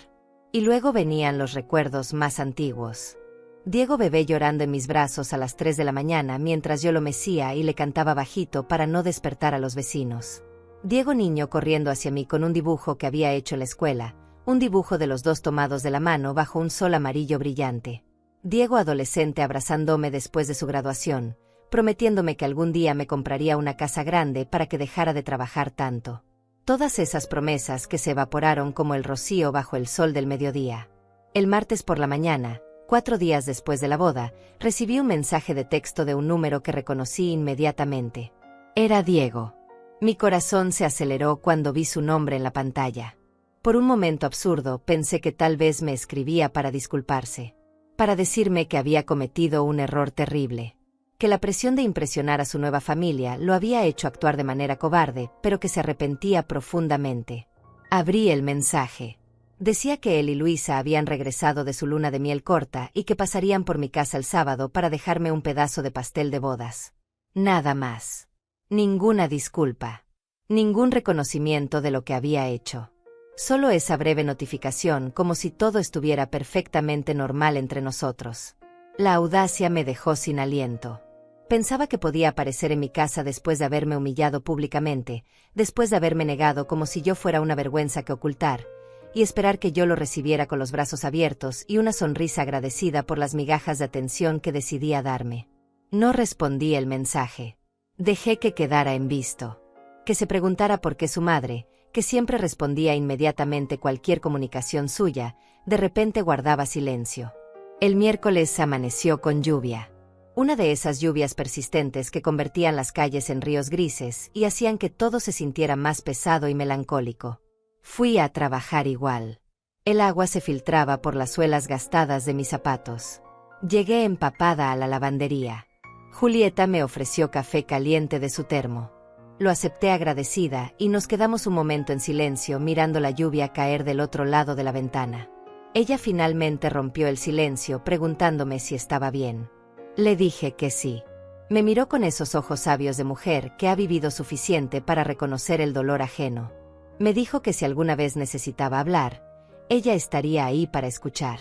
[SPEAKER 1] Y luego venían los recuerdos más antiguos. Diego bebé llorando en mis brazos a las 3 de la mañana mientras yo lo mecía y le cantaba bajito para no despertar a los vecinos. Diego niño corriendo hacia mí con un dibujo que había hecho en la escuela, un dibujo de los dos tomados de la mano bajo un sol amarillo brillante. Diego adolescente abrazándome después de su graduación, prometiéndome que algún día me compraría una casa grande para que dejara de trabajar tanto. Todas esas promesas que se evaporaron como el rocío bajo el sol del mediodía. El martes por la mañana, 4 días después de la boda, recibí un mensaje de texto de un número que reconocí inmediatamente. Era Diego. Mi corazón se aceleró cuando vi su nombre en la pantalla. Por un momento absurdo pensé que tal vez me escribía para disculparse. Para decirme que había cometido un error terrible. Que la presión de impresionar a su nueva familia lo había hecho actuar de manera cobarde, pero que se arrepentía profundamente. Abrí el mensaje. Decía que él y Luisa habían regresado de su luna de miel corta y que pasarían por mi casa el sábado para dejarme un pedazo de pastel de bodas. Nada más. Ninguna disculpa. Ningún reconocimiento de lo que había hecho. Solo esa breve notificación como si todo estuviera perfectamente normal entre nosotros. La audacia me dejó sin aliento. Pensaba que podía aparecer en mi casa después de haberme humillado públicamente, después de haberme negado como si yo fuera una vergüenza que ocultar, y esperar que yo lo recibiera con los brazos abiertos y una sonrisa agradecida por las migajas de atención que decidía darme. No respondí el mensaje. Dejé que quedara en visto. Que se preguntara por qué su madre, que siempre respondía inmediatamente cualquier comunicación suya, de repente guardaba silencio. El miércoles amaneció con lluvia. Una de esas lluvias persistentes que convertían las calles en ríos grises y hacían que todo se sintiera más pesado y melancólico. Fui a trabajar igual. El agua se filtraba por las suelas gastadas de mis zapatos. Llegué empapada a la lavandería. Julieta me ofreció café caliente de su termo. Lo acepté agradecida y nos quedamos un momento en silencio mirando la lluvia caer del otro lado de la ventana. Ella finalmente rompió el silencio preguntándome si estaba bien. Le dije que sí. Me miró con esos ojos sabios de mujer que ha vivido suficiente para reconocer el dolor ajeno. Me dijo que si alguna vez necesitaba hablar, ella estaría ahí para escuchar.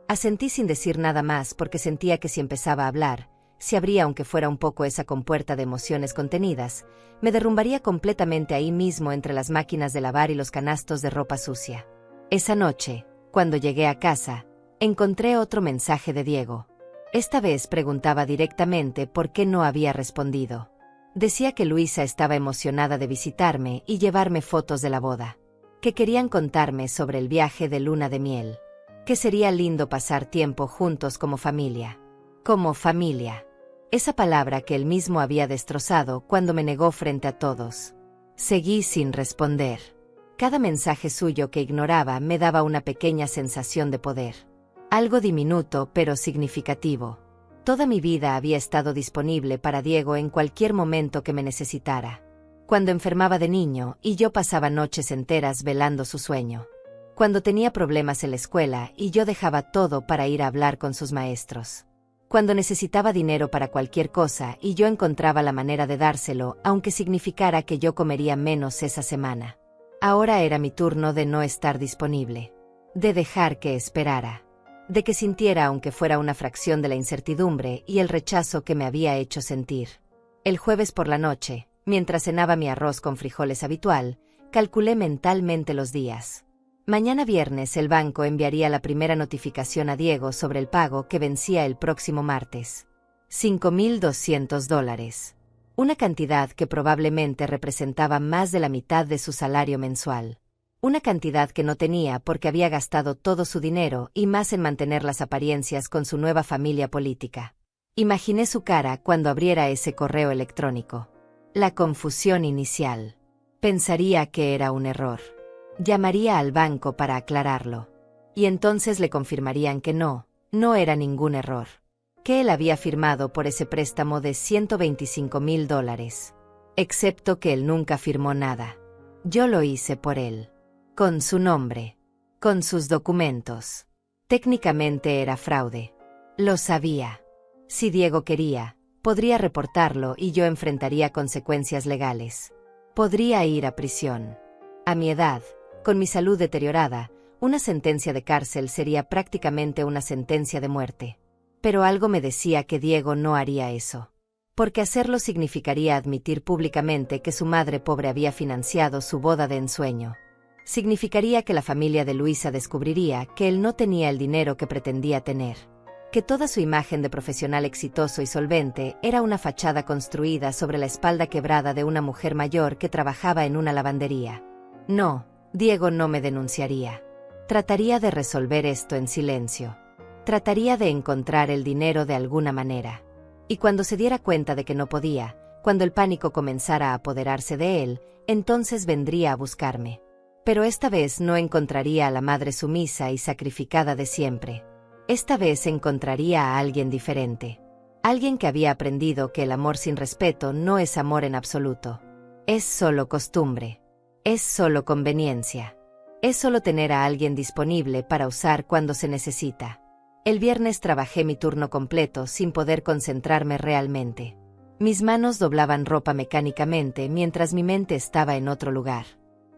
[SPEAKER 1] Asentí sin decir nada más porque sentía que si empezaba a hablar, si abría aunque fuera un poco esa compuerta de emociones contenidas, me derrumbaría completamente ahí mismo entre las máquinas de lavar y los canastos de ropa sucia. Esa noche, cuando llegué a casa, encontré otro mensaje de Diego. Esta vez preguntaba directamente por qué no había respondido. Decía que Luisa estaba emocionada de visitarme y llevarme fotos de la boda. Que querían contarme sobre el viaje de luna de miel. Que sería lindo pasar tiempo juntos como familia. Como familia. Esa palabra que él mismo había destrozado cuando me negó frente a todos. Seguí sin responder. Cada mensaje suyo que ignoraba me daba una pequeña sensación de poder. Algo diminuto pero significativo. Toda mi vida había estado disponible para Diego en cualquier momento que me necesitara. Cuando enfermaba de niño y yo pasaba noches enteras velando su sueño. Cuando tenía problemas en la escuela y yo dejaba todo para ir a hablar con sus maestros. Cuando necesitaba dinero para cualquier cosa y yo encontraba la manera de dárselo, aunque significara que yo comería menos esa semana. Ahora era mi turno de no estar disponible. De dejar que esperara. De que sintiera aunque fuera una fracción de la incertidumbre y el rechazo que me había hecho sentir. El jueves por la noche, mientras cenaba mi arroz con frijoles habitual, calculé mentalmente los días. Mañana viernes el banco enviaría la primera notificación a Diego sobre el pago que vencía el próximo martes. $5,200. Una cantidad que probablemente representaba más de la mitad de su salario mensual. Una cantidad que no tenía porque había gastado todo su dinero y más en mantener las apariencias con su nueva familia política. Imaginé su cara cuando abriera ese correo electrónico. La confusión inicial. Pensaría que era un error. Llamaría al banco para aclararlo. Y entonces le confirmarían que no era ningún error. Que él había firmado por ese préstamo de $125,000. Excepto que él nunca firmó nada. Yo lo hice por él. Con su nombre. Con sus documentos. Técnicamente era fraude. Lo sabía. Si Diego quería, podría reportarlo y yo enfrentaría consecuencias legales. Podría ir a prisión. A mi edad, con mi salud deteriorada, una sentencia de cárcel sería prácticamente una sentencia de muerte. Pero algo me decía que Diego no haría eso. Porque hacerlo significaría admitir públicamente que su madre pobre había financiado su boda de ensueño. Significaría que la familia de Luisa descubriría que él no tenía el dinero que pretendía tener. Que toda su imagen de profesional exitoso y solvente era una fachada construida sobre la espalda quebrada de una mujer mayor que trabajaba en una lavandería. No, Diego no me denunciaría. Trataría de resolver esto en silencio. Trataría de encontrar el dinero de alguna manera. Y cuando se diera cuenta de que no podía, cuando el pánico comenzara a apoderarse de él, entonces vendría a buscarme. Pero esta vez no encontraría a la madre sumisa y sacrificada de siempre. Esta vez encontraría a alguien diferente. Alguien que había aprendido que el amor sin respeto no es amor en absoluto. Es solo costumbre. Es solo conveniencia. Es solo tener a alguien disponible para usar cuando se necesita. El viernes trabajé mi turno completo sin poder concentrarme realmente. Mis manos doblaban ropa mecánicamente mientras mi mente estaba en otro lugar.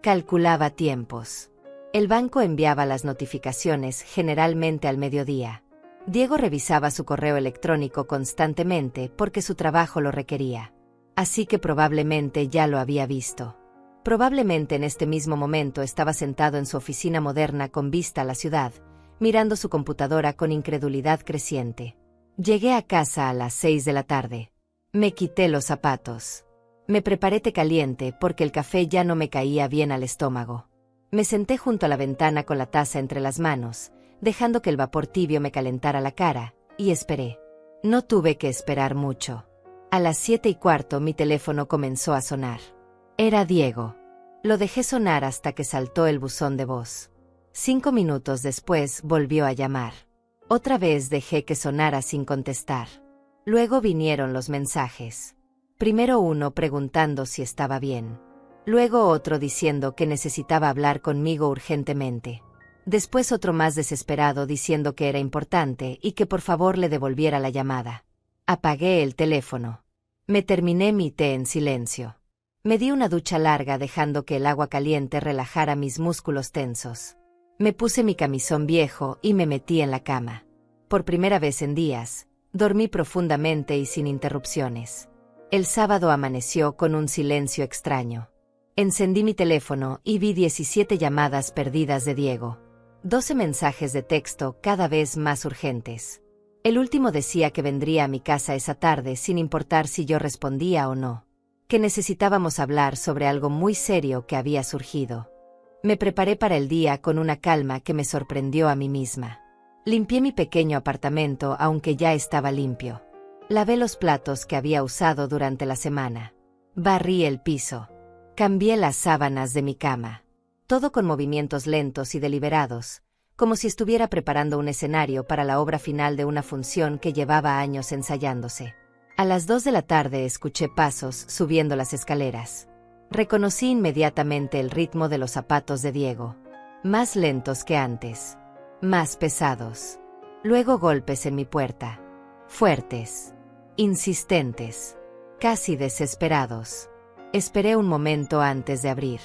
[SPEAKER 1] Calculaba tiempos. El banco enviaba las notificaciones generalmente al mediodía. Diego revisaba su correo electrónico constantemente porque su trabajo lo requería. Así que probablemente ya lo había visto. Probablemente en este mismo momento estaba sentado en su oficina moderna con vista a la ciudad, mirando su computadora con incredulidad creciente. Llegué a casa a las 6 de la tarde. Me quité los zapatos. Me preparé té caliente porque el café ya no me caía bien al estómago. Me senté junto a la ventana con la taza entre las manos, dejando que el vapor tibio me calentara la cara, y esperé. No tuve que esperar mucho. A las 7:15 mi teléfono comenzó a sonar. Era Diego. Lo dejé sonar hasta que saltó el buzón de voz. 5 minutos después volvió a llamar. Otra vez dejé que sonara sin contestar. Luego vinieron los mensajes. Primero uno preguntando si estaba bien. Luego otro diciendo que necesitaba hablar conmigo urgentemente. Después otro más desesperado diciendo que era importante y que por favor le devolviera la llamada. Apagué el teléfono. Me terminé mi té en silencio. Me di una ducha larga dejando que el agua caliente relajara mis músculos tensos. Me puse mi camisón viejo y me metí en la cama. Por primera vez en días, dormí profundamente y sin interrupciones. El sábado amaneció con un silencio extraño. Encendí mi teléfono y vi 17 llamadas perdidas de Diego. 12 mensajes de texto cada vez más urgentes. El último decía que vendría a mi casa esa tarde sin importar si yo respondía o no. Que necesitábamos hablar sobre algo muy serio que había surgido. Me preparé para el día con una calma que me sorprendió a mí misma. Limpié mi pequeño apartamento aunque ya estaba limpio. Lavé los platos que había usado durante la semana. Barrí el piso. Cambié las sábanas de mi cama. Todo con movimientos lentos y deliberados, como si estuviera preparando un escenario para la obra final de una función que llevaba años ensayándose. A las 2 de la tarde escuché pasos subiendo las escaleras. Reconocí inmediatamente el ritmo de los zapatos de Diego. Más lentos que antes. Más pesados. Luego golpes en mi puerta. Fuertes. Insistentes. Casi desesperados. Esperé un momento antes de abrir.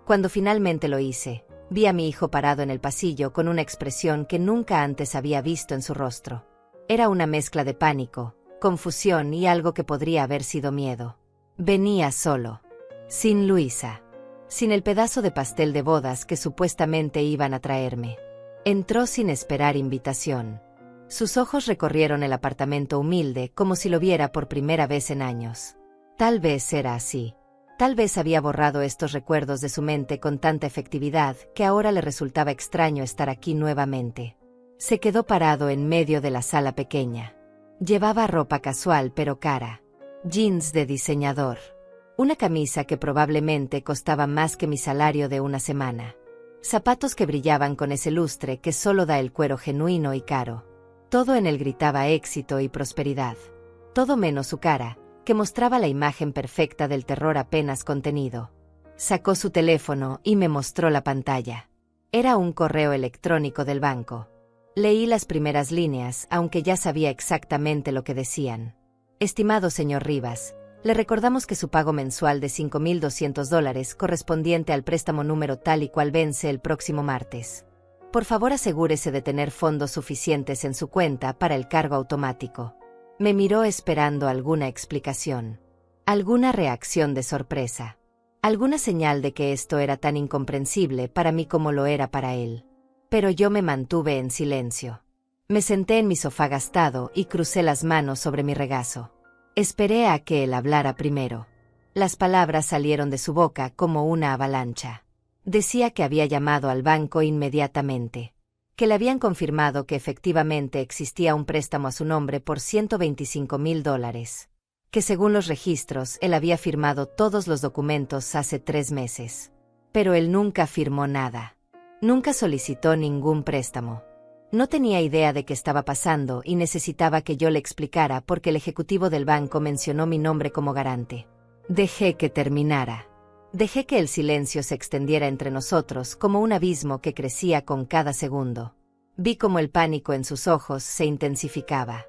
[SPEAKER 1] Cuando finalmente lo hice, vi a mi hijo parado en el pasillo con una expresión que nunca antes había visto en su rostro. Era una mezcla de pánico, confusión y algo que podría haber sido miedo. Venía solo. Sin Luisa. Sin el pedazo de pastel de bodas que supuestamente iban a traerme. Entró sin esperar invitación. Sus ojos recorrieron el apartamento humilde como si lo viera por primera vez en años. Tal vez era así. Tal vez había borrado estos recuerdos de su mente con tanta efectividad que ahora le resultaba extraño estar aquí nuevamente. Se quedó parado en medio de la sala pequeña. Llevaba ropa casual pero cara. Jeans de diseñador. Una camisa que probablemente costaba más que mi salario de una semana. Zapatos que brillaban con ese lustre que solo da el cuero genuino y caro. Todo en él gritaba éxito y prosperidad. Todo menos su cara, que mostraba la imagen perfecta del terror apenas contenido. Sacó su teléfono y me mostró la pantalla. Era un correo electrónico del banco. Leí las primeras líneas, aunque ya sabía exactamente lo que decían. Estimado señor Rivas, le recordamos que su pago mensual de $5,200 correspondiente al préstamo número tal y cual vence el próximo martes. Por favor asegúrese de tener fondos suficientes en su cuenta para el cargo automático. Me miró esperando alguna explicación. Alguna reacción de sorpresa. Alguna señal de que esto era tan incomprensible para mí como lo era para él. Pero yo me mantuve en silencio. Me senté en mi sofá gastado y crucé las manos sobre mi regazo. Esperé a que él hablara primero. Las palabras salieron de su boca como una avalancha. Decía que había llamado al banco inmediatamente. Que le habían confirmado que efectivamente existía un préstamo a su nombre por $125,000. Que según los registros él había firmado todos los documentos hace 3 meses. Pero él nunca firmó nada. Nunca solicitó ningún préstamo. No tenía idea de qué estaba pasando y necesitaba que yo le explicara porque el ejecutivo del banco mencionó mi nombre como garante. Dejé que terminara. Dejé que el silencio se extendiera entre nosotros como un abismo que crecía con cada segundo. Vi cómo el pánico en sus ojos se intensificaba.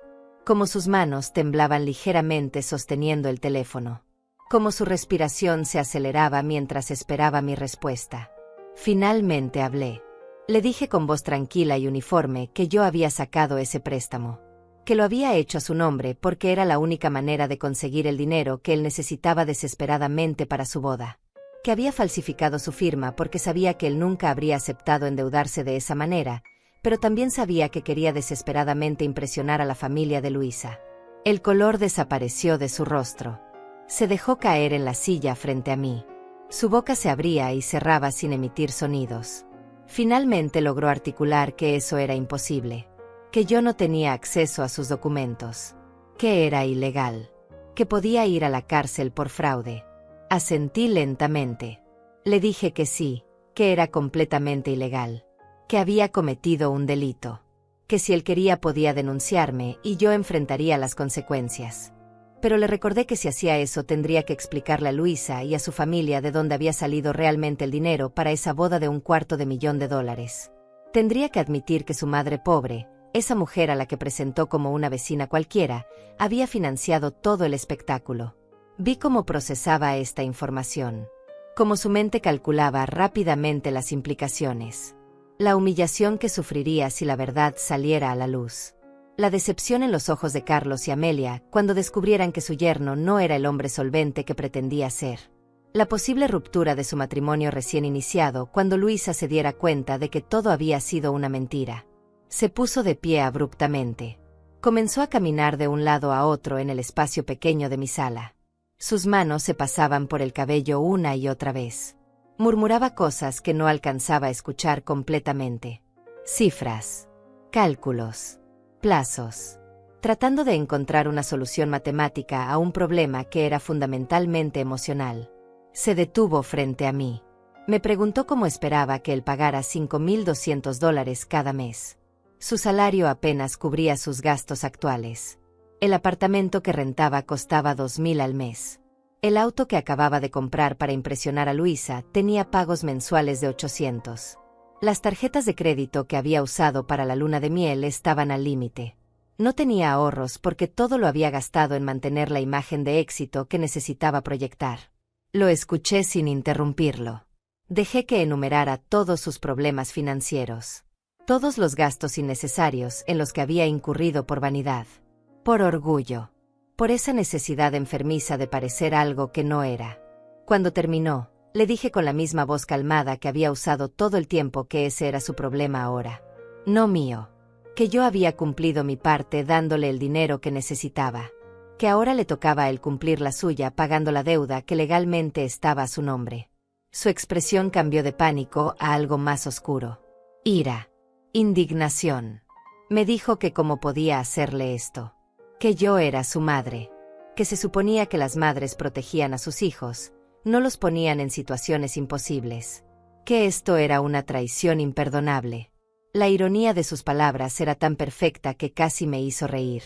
[SPEAKER 1] Cómo sus manos temblaban ligeramente sosteniendo el teléfono. Cómo su respiración se aceleraba mientras esperaba mi respuesta. Finalmente hablé. Le dije con voz tranquila y uniforme que yo había sacado ese préstamo. Que lo había hecho a su nombre porque era la única manera de conseguir el dinero que él necesitaba desesperadamente para su boda. que había falsificado su firma porque sabía que él nunca habría aceptado endeudarse de esa manera, pero también sabía que quería desesperadamente impresionar a la familia de Luisa. El color desapareció de su rostro. Se dejó caer en la silla frente a mí. Su boca se abría y cerraba sin emitir sonidos. Finalmente logró articular que eso era imposible, que yo no tenía acceso a sus documentos, que era ilegal, que podía ir a la cárcel por fraude. Asentí lentamente. Le dije que sí, que era completamente ilegal, que había cometido un delito, que si él quería podía denunciarme y yo enfrentaría las consecuencias. Pero le recordé que si hacía eso tendría que explicarle a Luisa y a su familia de dónde había salido realmente el dinero para esa boda de $250,000. Tendría que admitir que su madre pobre, esa mujer a la que presentó como una vecina cualquiera, había financiado todo el espectáculo. Vi cómo procesaba esta información, cómo su mente calculaba rápidamente las implicaciones. La humillación que sufriría si la verdad saliera a la luz. La decepción en los ojos de Carlos y Amelia cuando descubrieran que su yerno no era el hombre solvente que pretendía ser. La posible ruptura de su matrimonio recién iniciado cuando Luisa se diera cuenta de que todo había sido una mentira. Se puso de pie abruptamente. Comenzó a caminar de un lado a otro en el espacio pequeño de mi sala. Sus manos se pasaban por el cabello una y otra vez. Murmuraba cosas que no alcanzaba a escuchar completamente. Cifras. Cálculos. Plazos. Tratando de encontrar una solución matemática a un problema que era fundamentalmente emocional. Se detuvo frente a mí. Me preguntó cómo esperaba que él pagara $5,200 cada mes. Su salario apenas cubría sus gastos actuales. El apartamento que rentaba costaba $2,000 al mes. El auto que acababa de comprar para impresionar a Luisa tenía pagos mensuales de $800. Las tarjetas de crédito que había usado para la luna de miel estaban al límite. No tenía ahorros porque todo lo había gastado en mantener la imagen de éxito que necesitaba proyectar. Lo escuché sin interrumpirlo. Dejé que enumerara todos sus problemas financieros. Todos los gastos innecesarios en los que había incurrido por vanidad. Por orgullo. Por esa necesidad enfermiza de parecer algo que no era. Cuando terminó, le dije con la misma voz calmada que había usado todo el tiempo que ese era su problema ahora. No mío. Que yo había cumplido mi parte dándole el dinero que necesitaba. Que ahora le tocaba a él cumplir la suya pagando la deuda que legalmente estaba a su nombre. Su expresión cambió de pánico a algo más oscuro. Ira. Indignación. Me dijo que cómo podía hacerle esto. Que yo era su madre. Que se suponía que las madres protegían a sus hijos, no los ponían en situaciones imposibles. Que esto era una traición imperdonable. La ironía de sus palabras era tan perfecta que casi me hizo reír.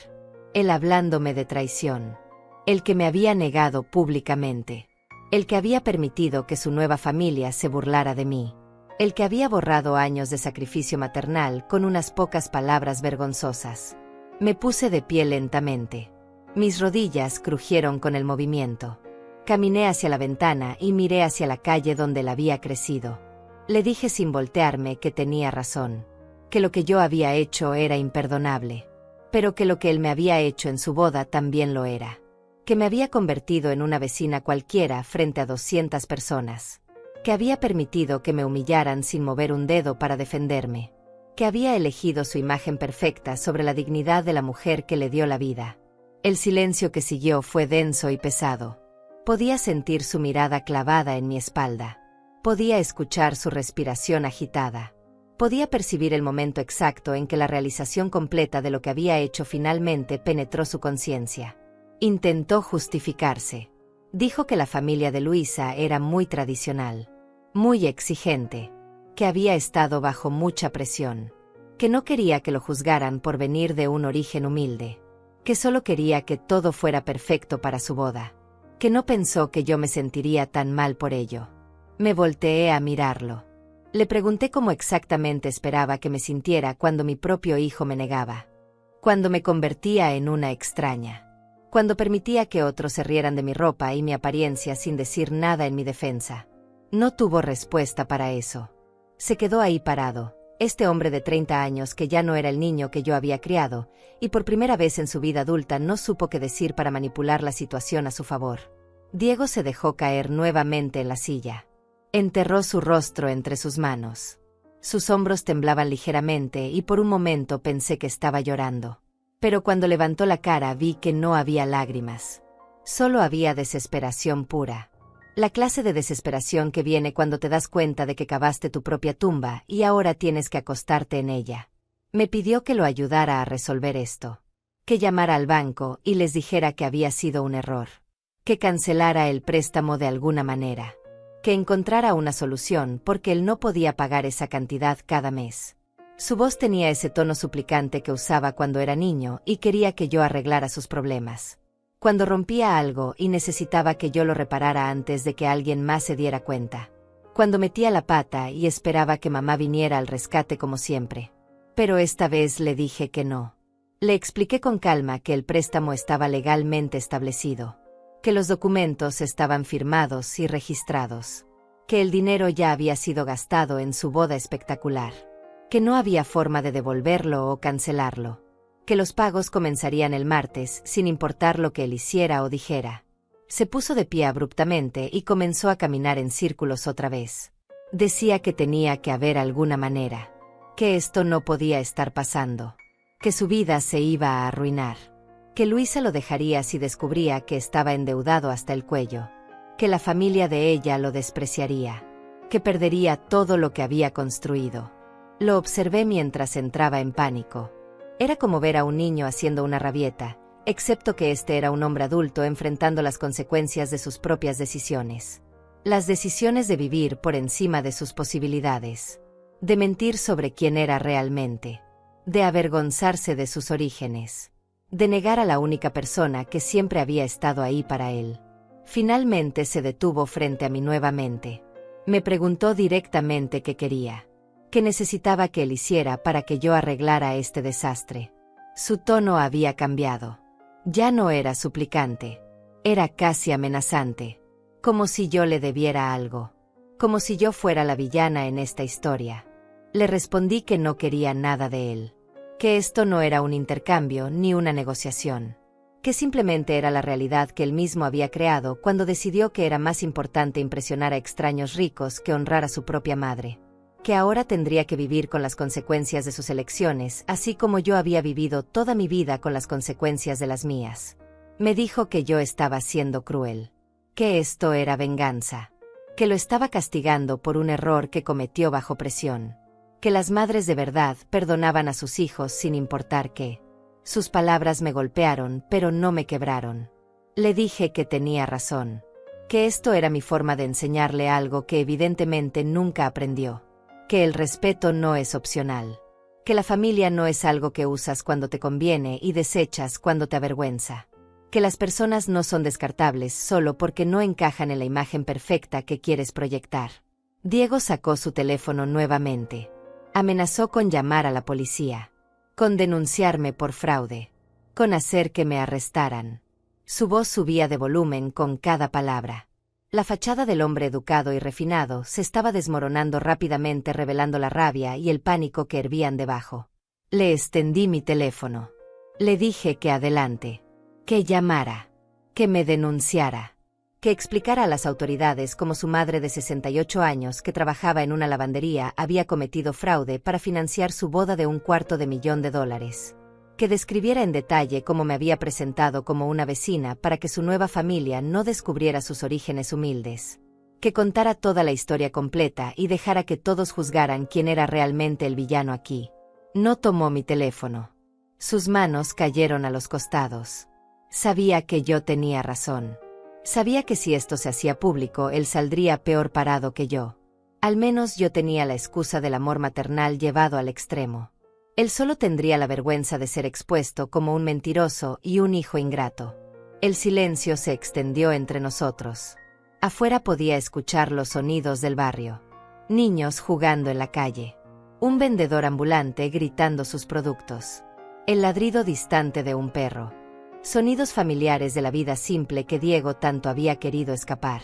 [SPEAKER 1] Él hablándome de traición. El que me había negado públicamente. El que había permitido que su nueva familia se burlara de mí. El que había borrado años de sacrificio maternal con unas pocas palabras vergonzosas. Me puse de pie lentamente. Mis rodillas crujieron con el movimiento. Caminé hacia la ventana y miré hacia la calle donde él había crecido. Le dije sin voltearme que tenía razón. Que lo que yo había hecho era imperdonable. Pero que lo que él me había hecho en su boda también lo era. Que me había convertido en una vecina cualquiera frente a 200 personas. Que había permitido que me humillaran sin mover un dedo para defenderme. Que había elegido su imagen perfecta sobre la dignidad de la mujer que le dio la vida. El silencio que siguió fue denso y pesado. Podía sentir su mirada clavada en mi espalda. Podía escuchar su respiración agitada. Podía percibir el momento exacto en que la realización completa de lo que había hecho finalmente penetró su conciencia. Intentó justificarse. Dijo que la familia de Luisa era muy tradicional, muy exigente, que había estado bajo mucha presión, que no quería que lo juzgaran por venir de un origen humilde, que solo quería que todo fuera perfecto para su boda, que no pensó que yo me sentiría tan mal por ello. Me volteé a mirarlo. Le pregunté cómo exactamente esperaba que me sintiera cuando mi propio hijo me negaba, cuando me convertía en una extraña, cuando permitía que otros se rieran de mi ropa y mi apariencia sin decir nada en mi defensa. No tuvo respuesta para eso. Se quedó ahí parado, este hombre de 30 años que ya no era el niño que yo había criado, y por primera vez en su vida adulta no supo qué decir para manipular la situación a su favor. Diego se dejó caer nuevamente en la silla. Enterró su rostro entre sus manos. Sus hombros temblaban ligeramente y por un momento pensé que estaba llorando. Pero cuando levantó la cara vi que no había lágrimas. Solo había desesperación pura. La clase de desesperación que viene cuando te das cuenta de que cavaste tu propia tumba y ahora tienes que acostarte en ella. Me pidió que lo ayudara a resolver esto. Que llamara al banco y les dijera que había sido un error. Que cancelara el préstamo de alguna manera. Que encontrara una solución porque él no podía pagar esa cantidad cada mes. Su voz tenía ese tono suplicante que usaba cuando era niño y quería que yo arreglara sus problemas. Cuando rompía algo y necesitaba que yo lo reparara antes de que alguien más se diera cuenta. Cuando metía la pata y esperaba que mamá viniera al rescate como siempre. Pero esta vez le dije que no. Le expliqué con calma que el préstamo estaba legalmente establecido. Que los documentos estaban firmados y registrados. Que el dinero ya había sido gastado en su boda espectacular. Que no había forma de devolverlo o cancelarlo. Que los pagos comenzarían el martes, sin importar lo que él hiciera o dijera. Se puso de pie abruptamente y comenzó a caminar en círculos otra vez. Decía que tenía que haber alguna manera. Que esto no podía estar pasando. Que su vida se iba a arruinar. Que Luisa lo dejaría si descubría que estaba endeudado hasta el cuello. Que la familia de ella lo despreciaría. Que perdería todo lo que había construido. Lo observé mientras entraba en pánico. Era como ver a un niño haciendo una rabieta, excepto que este era un hombre adulto enfrentando las consecuencias de sus propias decisiones. Las decisiones de vivir por encima de sus posibilidades. De mentir sobre quién era realmente. De avergonzarse de sus orígenes. De negar a la única persona que siempre había estado ahí para él. Finalmente se detuvo frente a mí nuevamente. Me preguntó directamente qué quería. Qué necesitaba que él hiciera para que yo arreglara este desastre. Su tono había cambiado. Ya no era suplicante. Era casi amenazante. Como si yo le debiera algo. Como si yo fuera la villana en esta historia. Le respondí que no quería nada de él. Que esto no era un intercambio ni una negociación. Que simplemente era la realidad que él mismo había creado cuando decidió que era más importante impresionar a extraños ricos que honrar a su propia madre. Que ahora tendría que vivir con las consecuencias de sus elecciones, así como yo había vivido toda mi vida con las consecuencias de las mías. Me dijo que yo estaba siendo cruel. Que esto era venganza. Que lo estaba castigando por un error que cometió bajo presión. Que las madres de verdad perdonaban a sus hijos sin importar qué. Sus palabras me golpearon, pero no me quebraron. Le dije que tenía razón. Que esto era mi forma de enseñarle algo que evidentemente nunca aprendió. Que el respeto no es opcional. Que la familia no es algo que usas cuando te conviene y desechas cuando te avergüenza. Que las personas no son descartables solo porque no encajan en la imagen perfecta que quieres proyectar. Diego sacó su teléfono nuevamente. Amenazó con llamar a la policía. Con denunciarme por fraude. Con hacer que me arrestaran. Su voz subía de volumen con cada palabra. La fachada del hombre educado y refinado se estaba desmoronando rápidamente, revelando la rabia y el pánico que hervían debajo. Le extendí mi teléfono. Le dije que adelante. Que llamara. Que me denunciara. Que explicara a las autoridades cómo su madre de 68 años, que trabajaba en una lavandería, había cometido fraude para financiar su boda de $250,000. Que describiera en detalle cómo me había presentado como una vecina para que su nueva familia no descubriera sus orígenes humildes. Que contara toda la historia completa y dejara que todos juzgaran quién era realmente el villano aquí. No tomó mi teléfono. Sus manos cayeron a los costados. Sabía que yo tenía razón. Sabía que si esto se hacía público, él saldría peor parado que yo. Al menos yo tenía la excusa del amor maternal llevado al extremo. Él solo tendría la vergüenza de ser expuesto como un mentiroso y un hijo ingrato. El silencio se extendió entre nosotros. Afuera podía escuchar los sonidos del barrio. Niños jugando en la calle. Un vendedor ambulante gritando sus productos. El ladrido distante de un perro. Sonidos familiares de la vida simple que Diego tanto había querido escapar.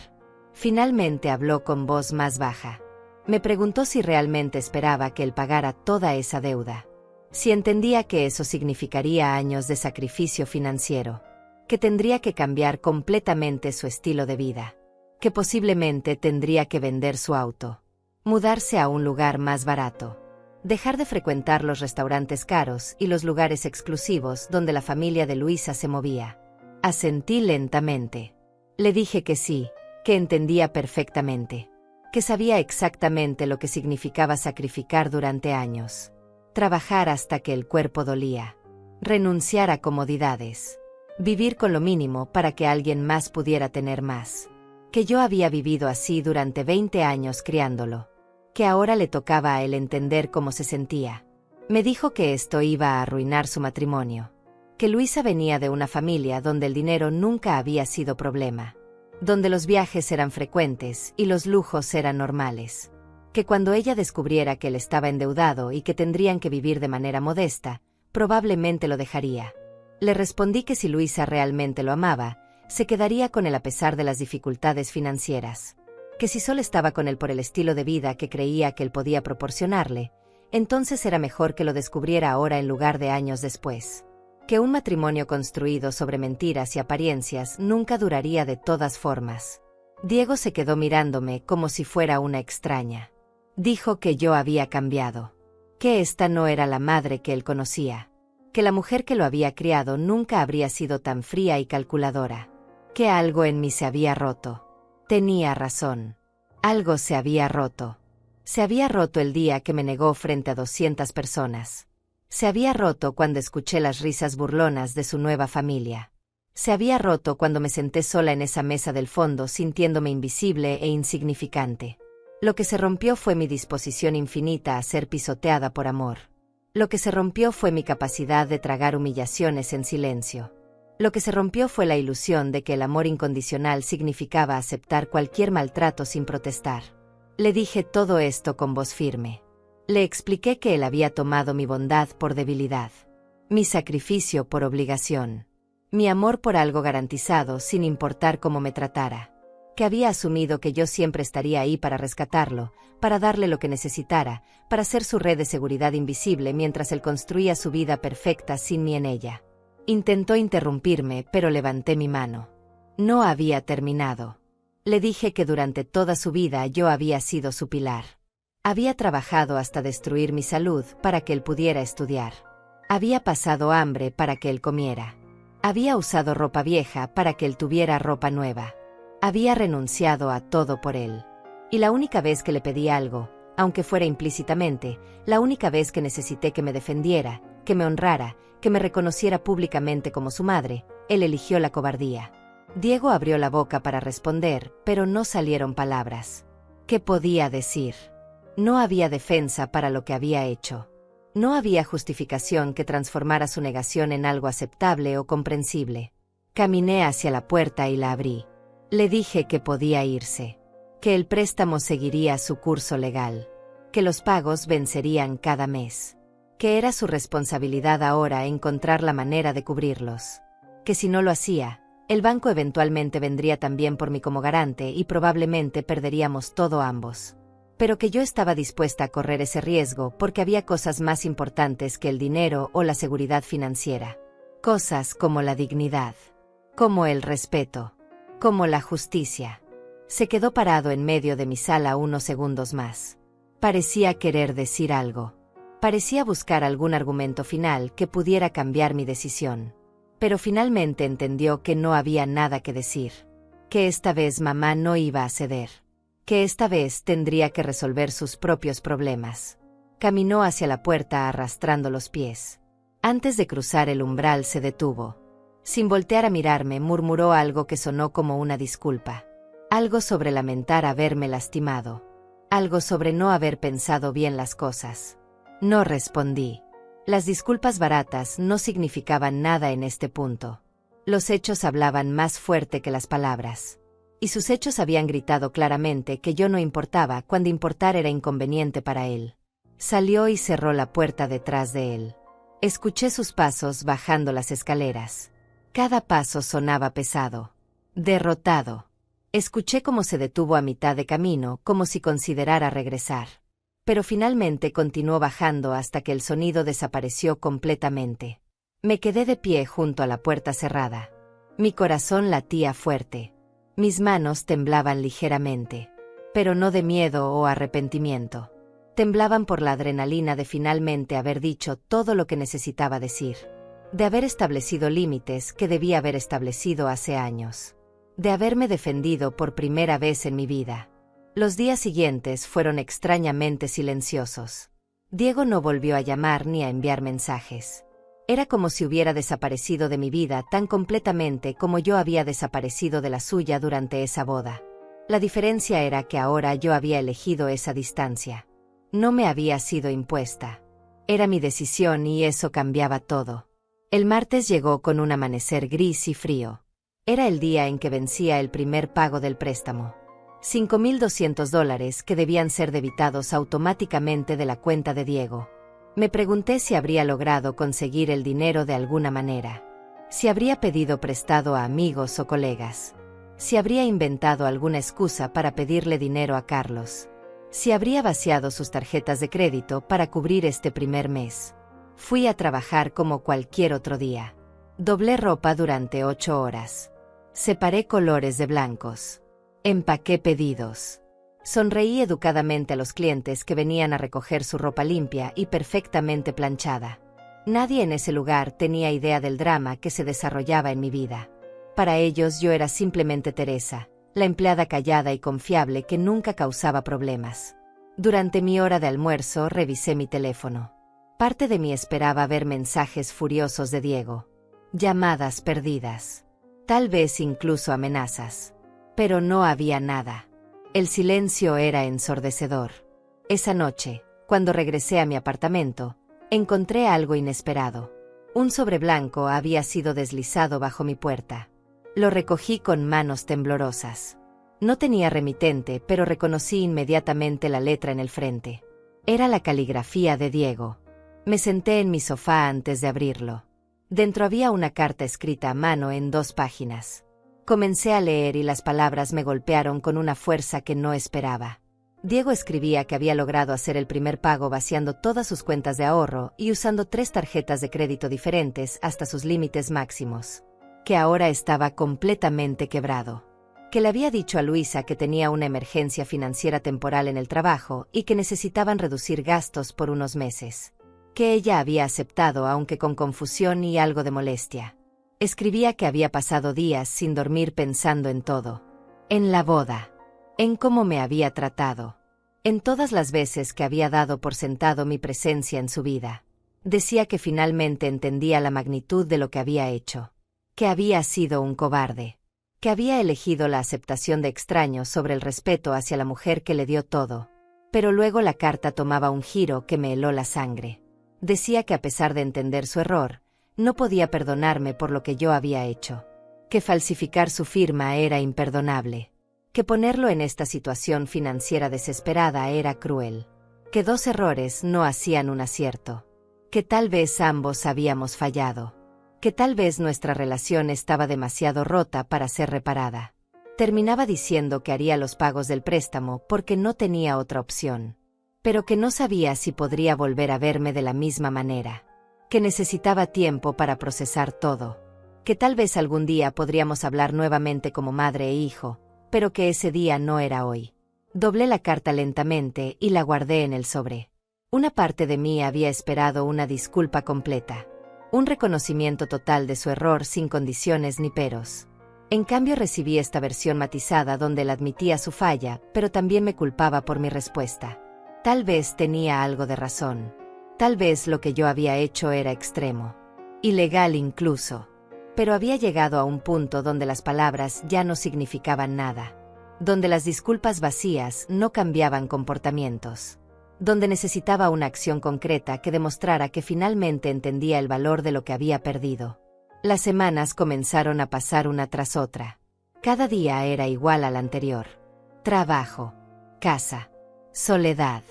[SPEAKER 1] Finalmente habló con voz más baja. Me preguntó si realmente esperaba que él pagara toda esa deuda. Si entendía que eso significaría años de sacrificio financiero. que tendría que cambiar completamente su estilo de vida, que posiblemente tendría que vender su auto, mudarse a un lugar más barato, dejar de frecuentar los restaurantes caros y los lugares exclusivos donde la familia de Luisa se movía. Asentí lentamente. Le dije que sí, que entendía perfectamente, que sabía exactamente lo que significaba sacrificar durante años, trabajar hasta que el cuerpo dolía, renunciar a comodidades, vivir con lo mínimo para que alguien más pudiera tener más, que yo había vivido así durante 20 años criándolo, que ahora le tocaba a él entender cómo se sentía. Me dijo que esto iba a arruinar su matrimonio, que Luisa venía de una familia donde el dinero nunca había sido problema, donde los viajes eran frecuentes y los lujos eran normales, que cuando ella descubriera que él estaba endeudado y que tendrían que vivir de manera modesta, probablemente lo dejaría. Le respondí que si Luisa realmente lo amaba, se quedaría con él a pesar de las dificultades financieras, que si solo estaba con él por el estilo de vida que creía que él podía proporcionarle, entonces era mejor que lo descubriera ahora en lugar de años después, que un matrimonio construido sobre mentiras y apariencias nunca duraría de todas formas. Diego se quedó mirándome como si fuera una extraña. Dijo que yo había cambiado, que esta no era la madre que él conocía, que la mujer que lo había criado nunca habría sido tan fría y calculadora, que algo en mí se había roto. Tenía razón. Algo se había roto. Se había roto el día que me negó frente a 200 personas. Se había roto cuando escuché las risas burlonas de su nueva familia. Se había roto cuando me senté sola en esa mesa del fondo sintiéndome invisible e insignificante. Lo que se rompió fue mi disposición infinita a ser pisoteada por amor. Lo que se rompió fue mi capacidad de tragar humillaciones en silencio. Lo que se rompió fue la ilusión de que el amor incondicional significaba aceptar cualquier maltrato sin protestar. Le dije todo esto con voz firme. Le expliqué que él había tomado mi bondad por debilidad, mi sacrificio por obligación, mi amor por algo garantizado sin importar cómo me tratara, que había asumido que yo siempre estaría ahí para rescatarlo, para darle lo que necesitara, para ser su red de seguridad invisible mientras él construía su vida perfecta sin mí en ella. Intentó interrumpirme, pero levanté mi mano. No había terminado. Le dije que durante toda su vida yo había sido su pilar. Había trabajado hasta destruir mi salud para que él pudiera estudiar. Había pasado hambre para que él comiera. Había usado ropa vieja para que él tuviera ropa nueva. Había renunciado a todo por él. Y la única vez que le pedí algo, aunque fuera implícitamente, la única vez que necesité que me defendiera, que me honrara, que me reconociera públicamente como su madre, él eligió la cobardía. Diego abrió la boca para responder, pero no salieron palabras. ¿Qué podía decir? No había defensa para lo que había hecho. No había justificación que transformara su negación en algo aceptable o comprensible. Caminé hacia la puerta y la abrí. Le dije que podía irse, que el préstamo seguiría su curso legal, que los pagos vencerían cada mes, que era su responsabilidad ahora encontrar la manera de cubrirlos, que si no lo hacía, el banco eventualmente vendría también por mí como garante y probablemente perderíamos todo ambos. Pero que yo estaba dispuesta a correr ese riesgo porque había cosas más importantes que el dinero o la seguridad financiera. Cosas como la dignidad, como el respeto, como la justicia. Se quedó parado en medio de mi sala unos segundos más. Parecía querer decir algo. Parecía buscar algún argumento final que pudiera cambiar mi decisión. Pero finalmente entendió que no había nada que decir. Que esta vez mamá no iba a ceder. Que esta vez tendría que resolver sus propios problemas. Caminó hacia la puerta arrastrando los pies. Antes de cruzar el umbral se detuvo. Sin voltear a mirarme, murmuró algo que sonó como una disculpa. Algo sobre lamentar haberme lastimado. Algo sobre no haber pensado bien las cosas. No respondí. Las disculpas baratas no significaban nada en este punto. Los hechos hablaban más fuerte que las palabras. Y sus hechos habían gritado claramente que yo no importaba cuando importar era inconveniente para él. Salió y cerró la puerta detrás de él. Escuché sus pasos bajando las escaleras. Cada paso sonaba pesado. Derrotado. Escuché cómo se detuvo a mitad de camino, como si considerara regresar. Pero finalmente continuó bajando hasta que el sonido desapareció completamente. Me quedé de pie junto a la puerta cerrada. Mi corazón latía fuerte. Mis manos temblaban ligeramente. Pero no de miedo o arrepentimiento. Temblaban por la adrenalina de finalmente haber dicho todo lo que necesitaba decir. De haber establecido límites que debía haber establecido hace años. De haberme defendido por primera vez en mi vida. Los días siguientes fueron extrañamente silenciosos. Diego no volvió a llamar ni a enviar mensajes. Era como si hubiera desaparecido de mi vida tan completamente como yo había desaparecido de la suya durante esa boda. La diferencia era que ahora yo había elegido esa distancia. No me había sido impuesta. Era mi decisión y eso cambiaba todo. El martes llegó con un amanecer gris y frío. Era el día en que vencía el primer pago del préstamo. $5,200 que debían ser debitados automáticamente de la cuenta de Diego. Me pregunté si habría logrado conseguir el dinero de alguna manera. Si habría pedido prestado a amigos o colegas. Si habría inventado alguna excusa para pedirle dinero a Carlos. Si habría vaciado sus tarjetas de crédito para cubrir este primer mes. Fui a trabajar como cualquier otro día. Doblé ropa durante 8 horas. Separé colores de blancos. Empaqué pedidos. Sonreí educadamente a los clientes que venían a recoger su ropa limpia y perfectamente planchada. Nadie en ese lugar tenía idea del drama que se desarrollaba en mi vida. Para ellos yo era simplemente Teresa, la empleada callada y confiable que nunca causaba problemas. Durante mi hora de almuerzo revisé mi teléfono. Parte de mí esperaba ver mensajes furiosos de Diego. Llamadas perdidas. Tal vez incluso amenazas. Pero no había nada. El silencio era ensordecedor. Esa noche, cuando regresé a mi apartamento, encontré algo inesperado. Un sobre blanco había sido deslizado bajo mi puerta. Lo recogí con manos temblorosas. No tenía remitente, pero reconocí inmediatamente la letra en el frente. Era la caligrafía de Diego. Me senté en mi sofá antes de abrirlo. Dentro había una carta escrita a mano en 2 páginas. Comencé a leer y las palabras me golpearon con una fuerza que no esperaba. Diego escribía que había logrado hacer el primer pago vaciando todas sus cuentas de ahorro y usando 3 tarjetas de crédito diferentes hasta sus límites máximos. Que ahora estaba completamente quebrado. Que le había dicho a Luisa que tenía una emergencia financiera temporal en el trabajo y que necesitaban reducir gastos por unos meses. Que ella había aceptado aunque con confusión y algo de molestia. Escribía que había pasado días sin dormir pensando en todo. En la boda. En cómo me había tratado. En todas las veces que había dado por sentado mi presencia en su vida. Decía que finalmente entendía la magnitud de lo que había hecho. Que había sido un cobarde. Que había elegido la aceptación de extraños sobre el respeto hacia la mujer que le dio todo. Pero luego la carta tomaba un giro que me heló la sangre. Decía que a pesar de entender su error, no podía perdonarme por lo que yo había hecho. Que falsificar su firma era imperdonable. Que ponerlo en esta situación financiera desesperada era cruel. Que 2 errores no hacían un acierto. Que tal vez ambos habíamos fallado. Que tal vez nuestra relación estaba demasiado rota para ser reparada. Terminaba diciendo que haría los pagos del préstamo porque no tenía otra opción. Pero que no sabía si podría volver a verme de la misma manera. Que necesitaba tiempo para procesar todo. Que tal vez algún día podríamos hablar nuevamente como madre e hijo, pero que ese día no era hoy. Doblé la carta lentamente y la guardé en el sobre. Una parte de mí había esperado una disculpa completa. Un reconocimiento total de su error sin condiciones ni peros. En cambio recibí esta versión matizada donde él admitía su falla, pero también me culpaba por mi respuesta. Tal vez tenía algo de razón. Tal vez lo que yo había hecho era extremo. Ilegal incluso. Pero había llegado a un punto donde las palabras ya no significaban nada. Donde las disculpas vacías no cambiaban comportamientos. Donde necesitaba una acción concreta que demostrara que finalmente entendía el valor de lo que había perdido. Las semanas comenzaron a pasar una tras otra. Cada día era igual al anterior. Trabajo. Casa. Soledad.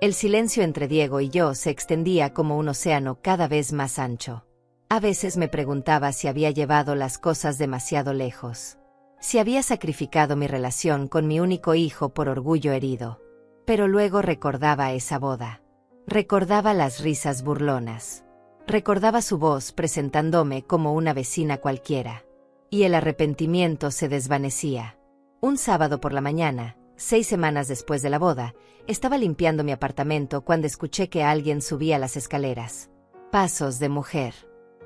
[SPEAKER 1] El silencio entre Diego y yo se extendía como un océano cada vez más ancho. A veces me preguntaba si había llevado las cosas demasiado lejos. Si había sacrificado mi relación con mi único hijo por orgullo herido. Pero luego recordaba esa boda. Recordaba las risas burlonas. Recordaba su voz presentándome como una vecina cualquiera. y el arrepentimiento se desvanecía. Un sábado por la mañana, 6 semanas después de la boda, estaba limpiando mi apartamento cuando escuché que alguien subía las escaleras. Pasos de mujer.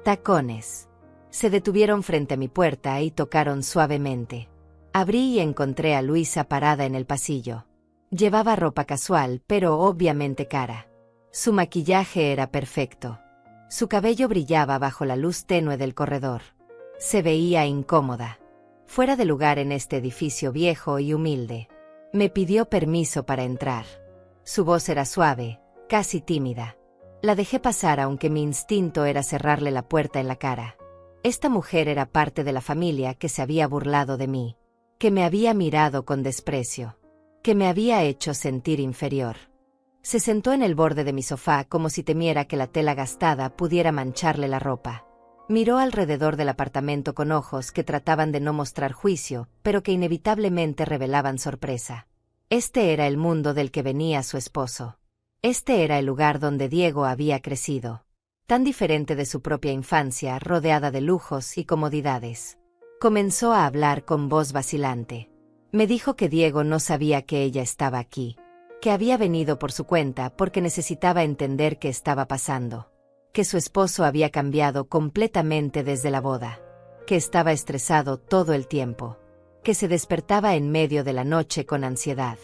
[SPEAKER 1] Tacones. Se detuvieron frente a mi puerta y tocaron suavemente. Abrí y encontré a Luisa parada en el pasillo. Llevaba ropa casual, pero obviamente cara. Su maquillaje era perfecto. Su cabello brillaba bajo la luz tenue del corredor. Se veía incómoda. Fuera de lugar en este edificio viejo y humilde. Me pidió permiso para entrar. Su voz era suave, casi tímida. La dejé pasar aunque mi instinto era cerrarle la puerta en la cara. Esta mujer era parte de la familia que se había burlado de mí, que me había mirado con desprecio, que me había hecho sentir inferior. Se sentó en el borde de mi sofá como si temiera que la tela gastada pudiera mancharle la ropa. Miró alrededor del apartamento con ojos que trataban de no mostrar juicio, pero que inevitablemente revelaban sorpresa. Este era el mundo del que venía su esposo. Este era el lugar donde Diego había crecido. Tan diferente de su propia infancia, rodeada de lujos y comodidades. Comenzó a hablar con voz vacilante. Me dijo que Diego no sabía que ella estaba aquí, que había venido por su cuenta porque necesitaba entender qué estaba pasando, que su esposo había cambiado completamente desde la boda, que estaba estresado todo el tiempo, que se despertaba en medio de la noche con ansiedad,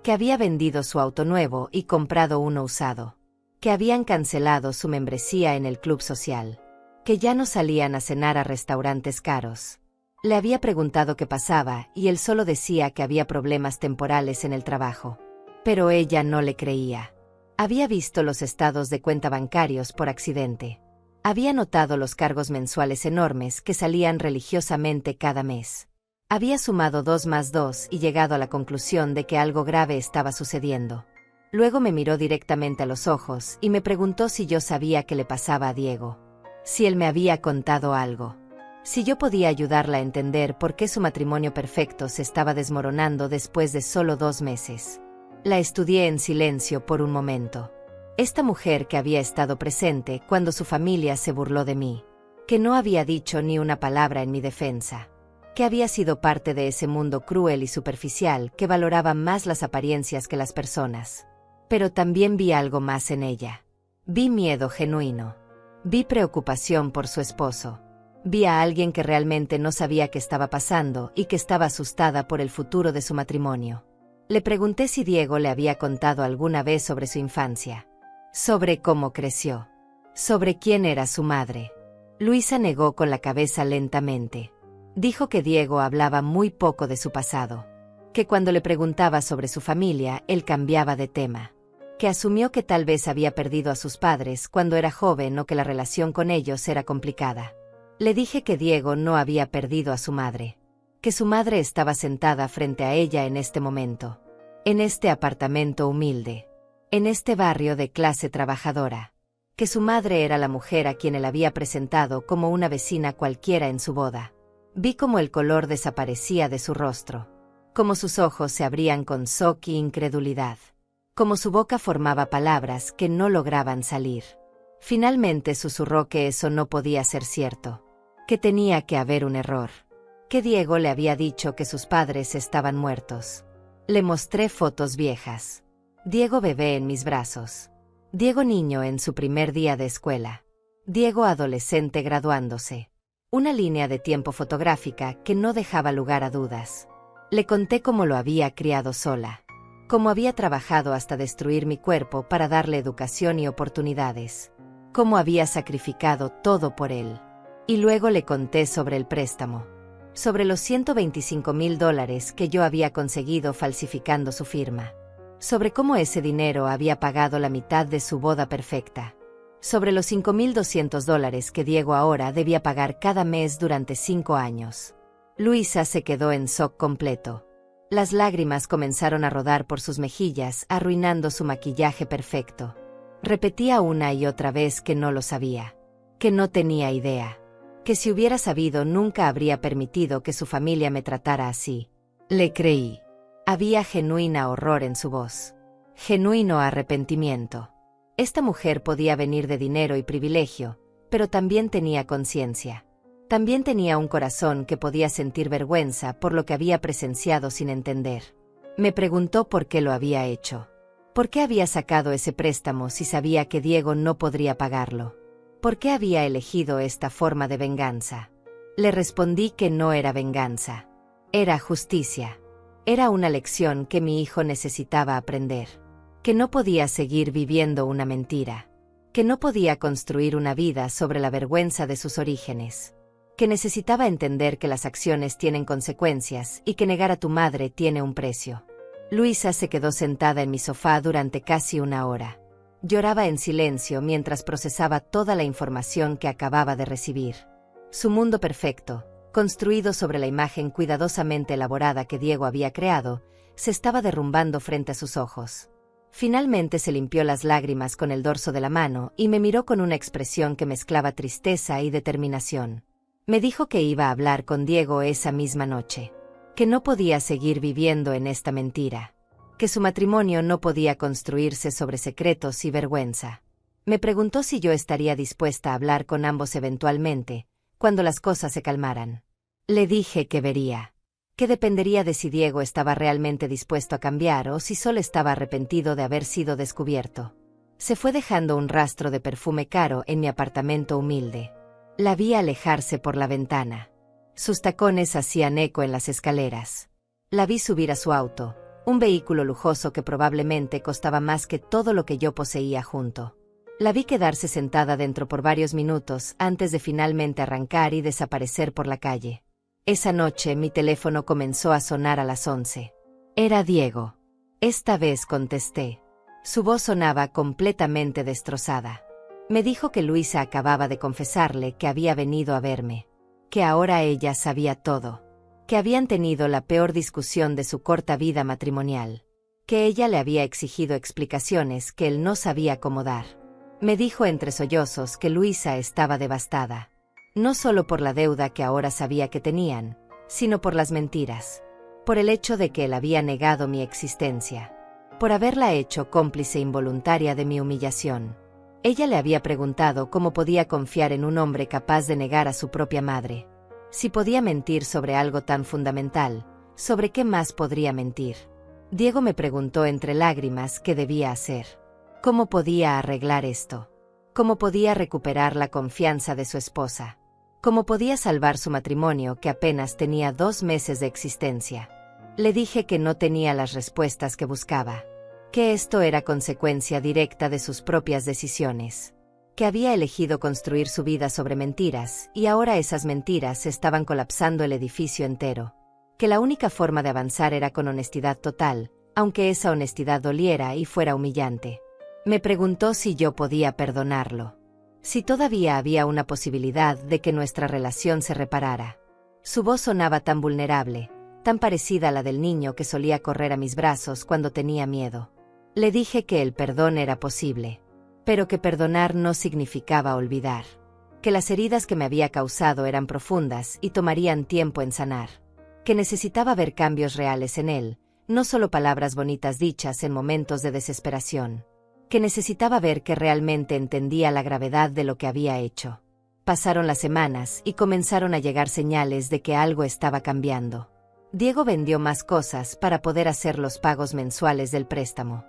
[SPEAKER 1] que había vendido su auto nuevo y comprado uno usado, que habían cancelado su membresía en el club social, que ya no salían a cenar a restaurantes caros. Le había preguntado qué pasaba y él solo decía que había problemas temporales en el trabajo. Pero ella no le creía. Había visto los estados de cuenta bancarios por accidente. Había notado los cargos mensuales enormes que salían religiosamente cada mes. Había sumado 2 más 2 y llegado a la conclusión de que algo grave estaba sucediendo. Luego me miró directamente a los ojos y me preguntó si yo sabía qué le pasaba a Diego. Si él me había contado algo. Si yo podía ayudarla a entender por qué su matrimonio perfecto se estaba desmoronando después de solo 2 meses. La estudié en silencio por un momento. Esta mujer que había estado presente cuando su familia se burló de mí, que no había dicho ni una palabra en mi defensa, que había sido parte de ese mundo cruel y superficial que valoraba más las apariencias que las personas. Pero también vi algo más en ella. Vi miedo genuino. Vi preocupación por su esposo. Vi a alguien que realmente no sabía qué estaba pasando y que estaba asustada por el futuro de su matrimonio. Le pregunté si Diego le había contado alguna vez sobre su infancia, sobre cómo creció, sobre quién era su madre. Luisa negó con la cabeza lentamente. Dijo que Diego hablaba muy poco de su pasado, que cuando le preguntaba sobre su familia, él cambiaba de tema, que asumió que tal vez había perdido a sus padres cuando era joven o que la relación con ellos era complicada. Le dije que Diego no había perdido a su madre, que su madre estaba sentada frente a ella en este momento, en este apartamento humilde, en este barrio de clase trabajadora, que su madre era la mujer a quien él había presentado como una vecina cualquiera en su boda. Vi cómo el color desaparecía de su rostro, cómo sus ojos se abrían con shock y incredulidad, cómo su boca formaba palabras que no lograban salir. Finalmente susurró que eso no podía ser cierto, que tenía que haber un error, que Diego le había dicho que sus padres estaban muertos. Le mostré fotos viejas. Diego bebé en mis brazos. Diego niño en su primer día de escuela. Diego adolescente graduándose. Una línea de tiempo fotográfica que no dejaba lugar a dudas. Le conté cómo lo había criado sola, cómo había trabajado hasta destruir mi cuerpo para darle educación y oportunidades, cómo había sacrificado todo por él. Y luego le conté sobre el préstamo, sobre los $125,000 que yo había conseguido falsificando su firma, sobre cómo ese dinero había pagado la mitad de su boda perfecta, sobre los $5,200 que Diego ahora debía pagar cada mes durante 5 años. Luisa se quedó en shock completo. Las lágrimas comenzaron a rodar por sus mejillas, arruinando su maquillaje perfecto. Repetía una y otra vez que no lo sabía, que no tenía idea, que si hubiera sabido nunca habría permitido que su familia me tratara así. Le creí. Había genuina horror en su voz. Genuino arrepentimiento. Esta mujer podía venir de dinero y privilegio, pero también tenía conciencia. También tenía un corazón que podía sentir vergüenza por lo que había presenciado sin entender. Me preguntó por qué lo había hecho. ¿Por qué había sacado ese préstamo si sabía que Diego no podría pagarlo? ¿Por qué había elegido esta forma de venganza? Le respondí que no era venganza. Era justicia. Era una lección que mi hijo necesitaba aprender. Que no podía seguir viviendo una mentira. Que no podía construir una vida sobre la vergüenza de sus orígenes. Que necesitaba entender que las acciones tienen consecuencias y que negar a tu madre tiene un precio. Luisa se quedó sentada en mi sofá durante casi una hora. Lloraba en silencio mientras procesaba toda la información que acababa de recibir. Su mundo perfecto, construido sobre la imagen cuidadosamente elaborada que Diego había creado, se estaba derrumbando frente a sus ojos. Finalmente se limpió las lágrimas con el dorso de la mano y me miró con una expresión que mezclaba tristeza y determinación. Me dijo que iba a hablar con Diego esa misma noche. Que no podía seguir viviendo en esta mentira. Que su matrimonio no podía construirse sobre secretos y vergüenza. Me preguntó si yo estaría dispuesta a hablar con ambos eventualmente, cuando las cosas se calmaran. Le dije que vería. Que dependería de si Diego estaba realmente dispuesto a cambiar o si solo estaba arrepentido de haber sido descubierto. Se fue dejando un rastro de perfume caro en mi apartamento humilde. La vi alejarse por la ventana. Sus tacones hacían eco en las escaleras. La vi subir a su auto, un vehículo lujoso que probablemente costaba más que todo lo que yo poseía junto. La vi quedarse sentada dentro por varios minutos antes de finalmente arrancar y desaparecer por la calle. Esa noche mi teléfono comenzó a sonar a las 11. Era Diego. Esta vez contesté. Su voz sonaba completamente destrozada. Me dijo que Luisa acababa de confesarle que había venido a verme. Que ahora ella sabía todo. Que habían tenido la peor discusión de su corta vida matrimonial. Que ella le había exigido explicaciones que él no sabía cómo dar. Me dijo entre sollozos que Luisa estaba devastada. No solo por la deuda que ahora sabía que tenían, sino por las mentiras. Por el hecho de que él había negado mi existencia. Por haberla hecho cómplice involuntaria de mi humillación. Ella le había preguntado cómo podía confiar en un hombre capaz de negar a su propia madre. Si podía mentir sobre algo tan fundamental, ¿sobre qué más podría mentir? Diego me preguntó entre lágrimas qué debía hacer. ¿Cómo podía arreglar esto? ¿Cómo podía recuperar la confianza de su esposa? ¿Cómo podía salvar su matrimonio que apenas tenía 2 meses de existencia? Le dije que no tenía las respuestas que buscaba. Que esto era consecuencia directa de sus propias decisiones. Que había elegido construir su vida sobre mentiras, y ahora esas mentiras estaban colapsando el edificio entero. Que la única forma de avanzar era con honestidad total, aunque esa honestidad doliera y fuera humillante. Me preguntó si yo podía perdonarlo. Si todavía había una posibilidad de que nuestra relación se reparara. Su voz sonaba tan vulnerable, tan parecida a la del niño que solía correr a mis brazos cuando tenía miedo. Le dije que el perdón era posible, pero que perdonar no significaba olvidar. Que las heridas que me había causado eran profundas y tomarían tiempo en sanar. Que necesitaba ver cambios reales en él, no solo palabras bonitas dichas en momentos de desesperación. Que necesitaba ver que realmente entendía la gravedad de lo que había hecho. Pasaron las semanas y comenzaron a llegar señales de que algo estaba cambiando. Diego vendió más cosas para poder hacer los pagos mensuales del préstamo.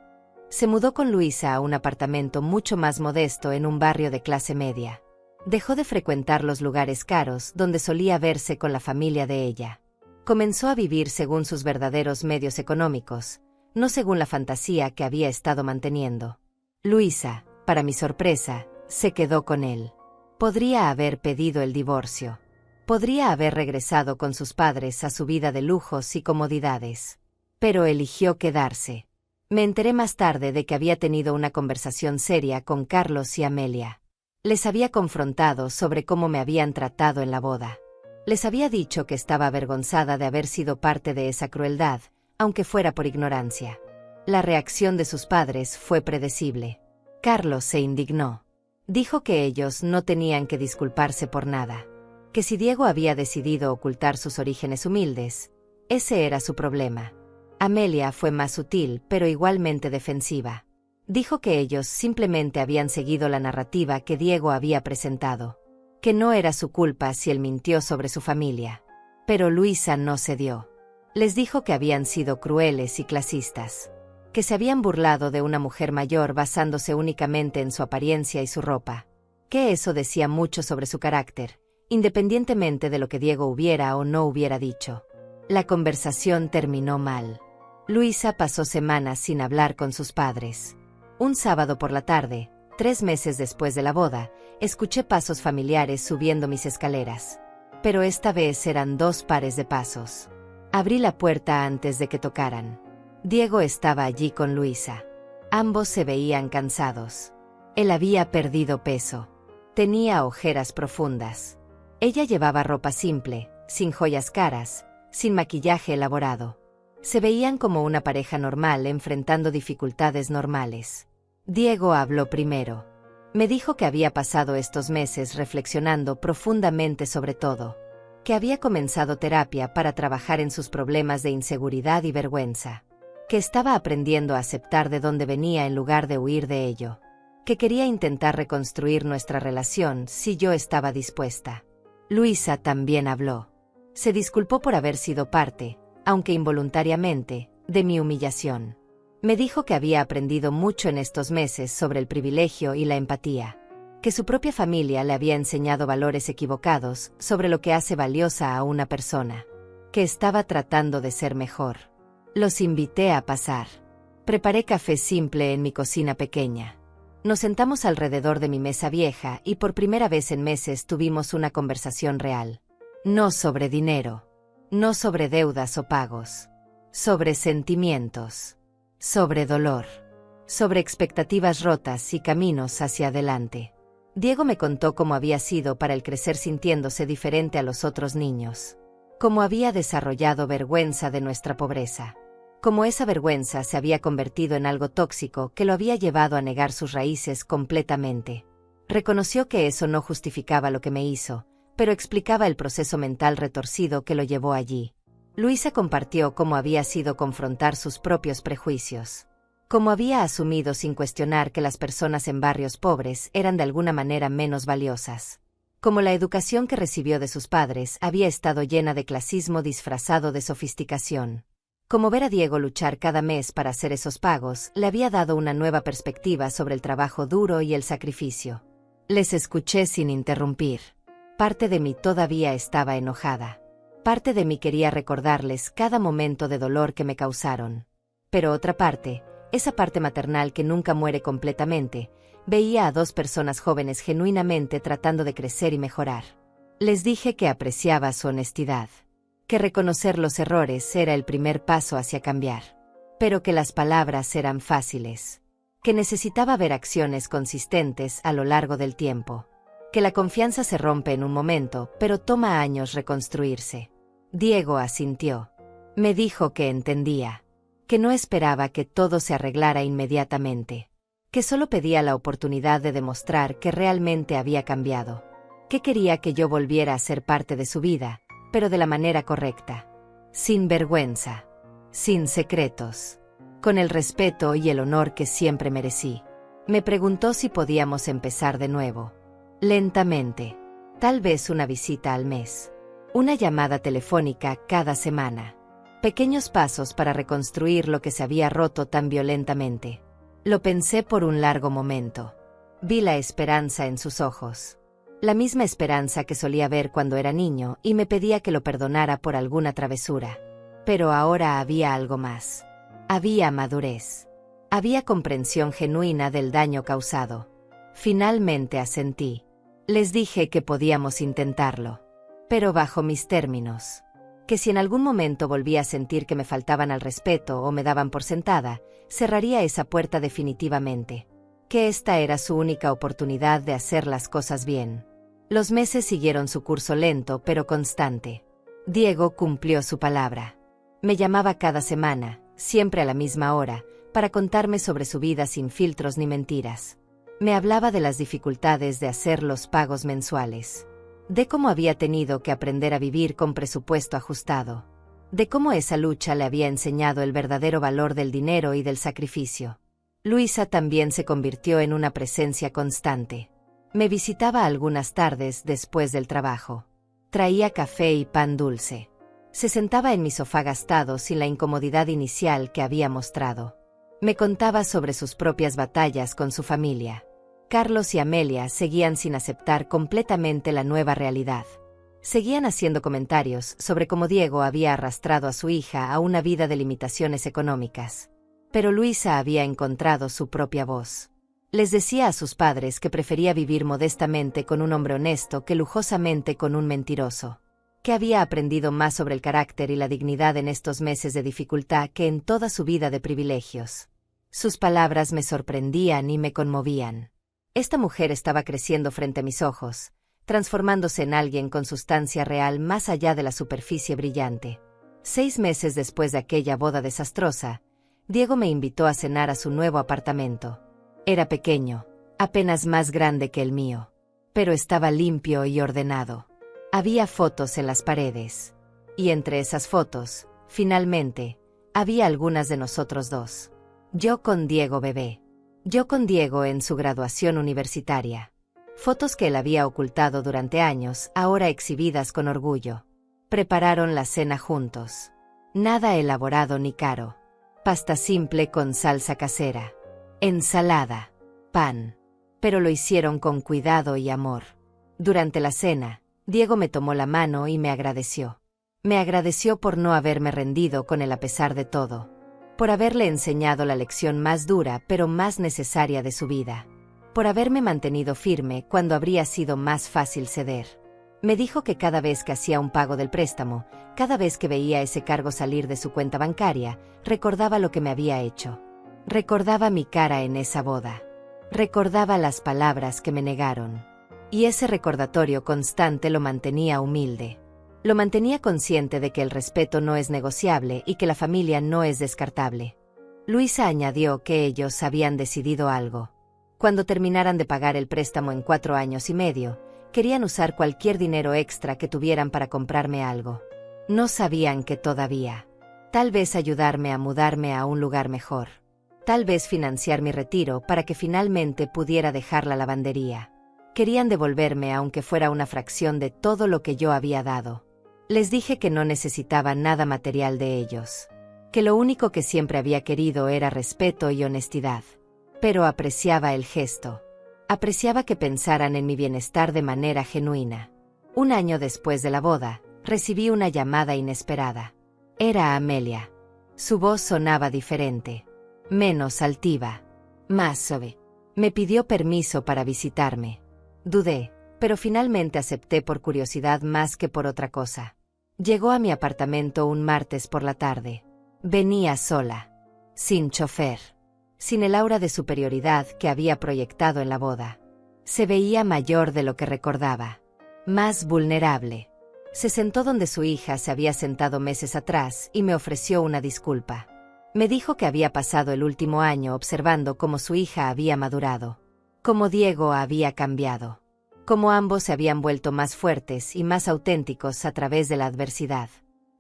[SPEAKER 1] Se mudó con Luisa a un apartamento mucho más modesto en un barrio de clase media. Dejó de frecuentar los lugares caros donde solía verse con la familia de ella. Comenzó a vivir según sus verdaderos medios económicos, no según la fantasía que había estado manteniendo. Luisa, para mi sorpresa, se quedó con él. Podría haber pedido el divorcio. Podría haber regresado con sus padres a su vida de lujos y comodidades. Pero eligió quedarse. Me enteré más tarde de que había tenido una conversación seria con Carlos y Amelia. Les había confrontado sobre cómo me habían tratado en la boda. Les había dicho que estaba avergonzada de haber sido parte de esa crueldad, aunque fuera por ignorancia. La reacción de sus padres fue predecible. Carlos se indignó. Dijo que ellos no tenían que disculparse por nada. Que si Diego había decidido ocultar sus orígenes humildes, ese era su problema. Amelia fue más sutil, pero igualmente defensiva. Dijo que ellos simplemente habían seguido la narrativa que Diego había presentado. que no era su culpa si él mintió sobre su familia. Pero Luisa no cedió. Les dijo que habían sido crueles y clasistas, que se habían burlado de una mujer mayor basándose únicamente en su apariencia y su ropa, que eso decía mucho sobre su carácter, independientemente de lo que Diego hubiera o no hubiera dicho. La conversación terminó mal. Luisa pasó semanas sin hablar con sus padres. Un sábado por la tarde, 3 meses después de la boda, escuché pasos familiares subiendo mis escaleras. Pero esta vez eran 2 pares de pasos. Abrí la puerta antes de que tocaran. Diego estaba allí con Luisa. Ambos se veían cansados. Él había perdido peso. Tenía ojeras profundas. Ella llevaba ropa simple, sin joyas caras, sin maquillaje elaborado. Se veían como una pareja normal enfrentando dificultades normales. Diego habló primero. Me dijo que había pasado estos meses reflexionando profundamente sobre todo, que había comenzado terapia para trabajar en sus problemas de inseguridad y vergüenza, que estaba aprendiendo a aceptar de dónde venía en lugar de huir de ello, que quería intentar reconstruir nuestra relación si yo estaba dispuesta. Luisa también habló. Se disculpó por haber sido parte, aunque involuntariamente, de mi humillación. Me dijo que había aprendido mucho en estos meses sobre el privilegio y la empatía, que su propia familia le había enseñado valores equivocados sobre lo que hace valiosa a una persona, que estaba tratando de ser mejor. Los invité a pasar. Preparé café simple en mi cocina pequeña. Nos sentamos alrededor de mi mesa vieja y por primera vez en meses tuvimos una conversación real. No sobre dinero, no sobre deudas o pagos, sobre sentimientos, sobre dolor, sobre expectativas rotas y caminos hacia adelante. Diego me contó cómo había sido para él crecer sintiéndose diferente a los otros niños, cómo había desarrollado vergüenza de nuestra pobreza, cómo esa vergüenza se había convertido en algo tóxico que lo había llevado a negar sus raíces completamente. Reconoció que eso no justificaba lo que me hizo, pero explicaba el proceso mental retorcido que lo llevó allí. Luisa compartió cómo había sido confrontar sus propios prejuicios, cómo había asumido sin cuestionar que las personas en barrios pobres eran de alguna manera menos valiosas, cómo la educación que recibió de sus padres había estado llena de clasismo disfrazado de sofisticación. Como ver a Diego luchar cada mes para hacer esos pagos le había dado una nueva perspectiva sobre el trabajo duro y el sacrificio. Les escuché sin interrumpir. Parte de mí todavía estaba enojada. Parte de mí quería recordarles cada momento de dolor que me causaron. Pero otra parte, esa parte maternal que nunca muere completamente, veía a 2 personas jóvenes genuinamente tratando de crecer y mejorar. Les dije que apreciaba su honestidad, que reconocer los errores era el primer paso hacia cambiar, pero que las palabras eran fáciles, que necesitaba ver acciones consistentes a lo largo del tiempo, que la confianza se rompe en un momento, pero toma años reconstruirse. Diego asintió. Me dijo que entendía, que no esperaba que todo se arreglara inmediatamente, que solo pedía la oportunidad de demostrar que realmente había cambiado, que quería que yo volviera a ser parte de su vida, pero de la manera correcta, sin vergüenza, sin secretos, con el respeto y el honor que siempre merecí. Me preguntó si podíamos empezar de nuevo, lentamente, tal vez una visita al mes, una llamada telefónica cada semana, pequeños pasos para reconstruir lo que se había roto tan violentamente. Lo pensé por un largo momento. Vi la esperanza en sus ojos, la misma esperanza que solía ver cuando era niño, y me pedía que lo perdonara por alguna travesura. Pero ahora había algo más. Había madurez. Había comprensión genuina del daño causado. Finalmente asentí. Les dije que podíamos intentarlo, pero bajo mis términos. Que si en algún momento volvía a sentir que me faltaban al respeto o me daban por sentada, cerraría esa puerta definitivamente. Que esta era su única oportunidad de hacer las cosas bien. Los meses siguieron su curso lento pero constante. Diego cumplió su palabra. Me llamaba cada semana, siempre a la misma hora, para contarme sobre su vida sin filtros ni mentiras. Me hablaba de las dificultades de hacer los pagos mensuales, de cómo había tenido que aprender a vivir con presupuesto ajustado, de cómo esa lucha le había enseñado el verdadero valor del dinero y del sacrificio. Luisa también se convirtió en una presencia constante. Me visitaba algunas tardes después del trabajo. Traía café y pan dulce. Se sentaba en mi sofá gastado sin la incomodidad inicial que había mostrado. Me contaba sobre sus propias batallas con su familia. Carlos y Amelia seguían sin aceptar completamente la nueva realidad. Seguían haciendo comentarios sobre cómo Diego había arrastrado a su hija a una vida de limitaciones económicas. Pero Luisa había encontrado su propia voz. Les decía a sus padres que prefería vivir modestamente con un hombre honesto que lujosamente con un mentiroso. Que había aprendido más sobre el carácter y la dignidad en estos meses de dificultad que en toda su vida de privilegios. Sus palabras me sorprendían y me conmovían. Esta mujer estaba creciendo frente a mis ojos, transformándose en alguien con sustancia real más allá de la superficie brillante. 6 meses después de aquella boda desastrosa, Diego me invitó a cenar a su nuevo apartamento. Era pequeño, apenas más grande que el mío, pero estaba limpio y ordenado. Había fotos en las paredes. Y entre esas fotos, finalmente, había algunas de nosotros dos. Yo con Diego bebé. Yo con Diego en su graduación universitaria. Fotos que él había ocultado durante años, ahora exhibidas con orgullo. Prepararon la cena juntos. Nada elaborado ni caro. Pasta simple con salsa casera. Ensalada. Pan. Pero lo hicieron con cuidado y amor. Durante la cena, Diego me tomó la mano y me agradeció. Me agradeció por no haberme rendido con él a pesar de todo. Por haberle enseñado la lección más dura pero más necesaria de su vida. Por haberme mantenido firme cuando habría sido más fácil ceder. Me dijo que cada vez que hacía un pago del préstamo, cada vez que veía ese cargo salir de su cuenta bancaria, recordaba lo que me había hecho. Recordaba mi cara en esa boda. Recordaba las palabras que me negaron. Y ese recordatorio constante lo mantenía humilde. Lo mantenía consciente de que el respeto no es negociable y que la familia no es descartable. Luisa añadió que ellos habían decidido algo. Cuando terminaran de pagar el préstamo en 4 años y medio, querían usar cualquier dinero extra que tuvieran para comprarme algo. No sabían que todavía. Tal vez ayudarme a mudarme a un lugar mejor. Tal vez financiar mi retiro para que finalmente pudiera dejar la lavandería. Querían devolverme aunque fuera una fracción de todo lo que yo había dado. Les dije que no necesitaba nada material de ellos. Que lo único que siempre había querido era respeto y honestidad. Pero apreciaba el gesto. Apreciaba que pensaran en mi bienestar de manera genuina. 1 año después de la boda, recibí una llamada inesperada. Era Amelia. Su voz sonaba diferente. Menos altiva. Más suave. Me pidió permiso para visitarme. Dudé, pero finalmente acepté por curiosidad más que por otra cosa. Llegó a mi apartamento un martes por la tarde. Venía sola. Sin chofer. Sin el aura de superioridad que había proyectado en la boda. Se veía mayor de lo que recordaba. Más vulnerable. Se sentó donde su hija se había sentado meses atrás y me ofreció una disculpa. Me dijo que había pasado el último año observando cómo su hija había madurado. Cómo Diego había cambiado. Cómo ambos se habían vuelto más fuertes y más auténticos a través de la adversidad.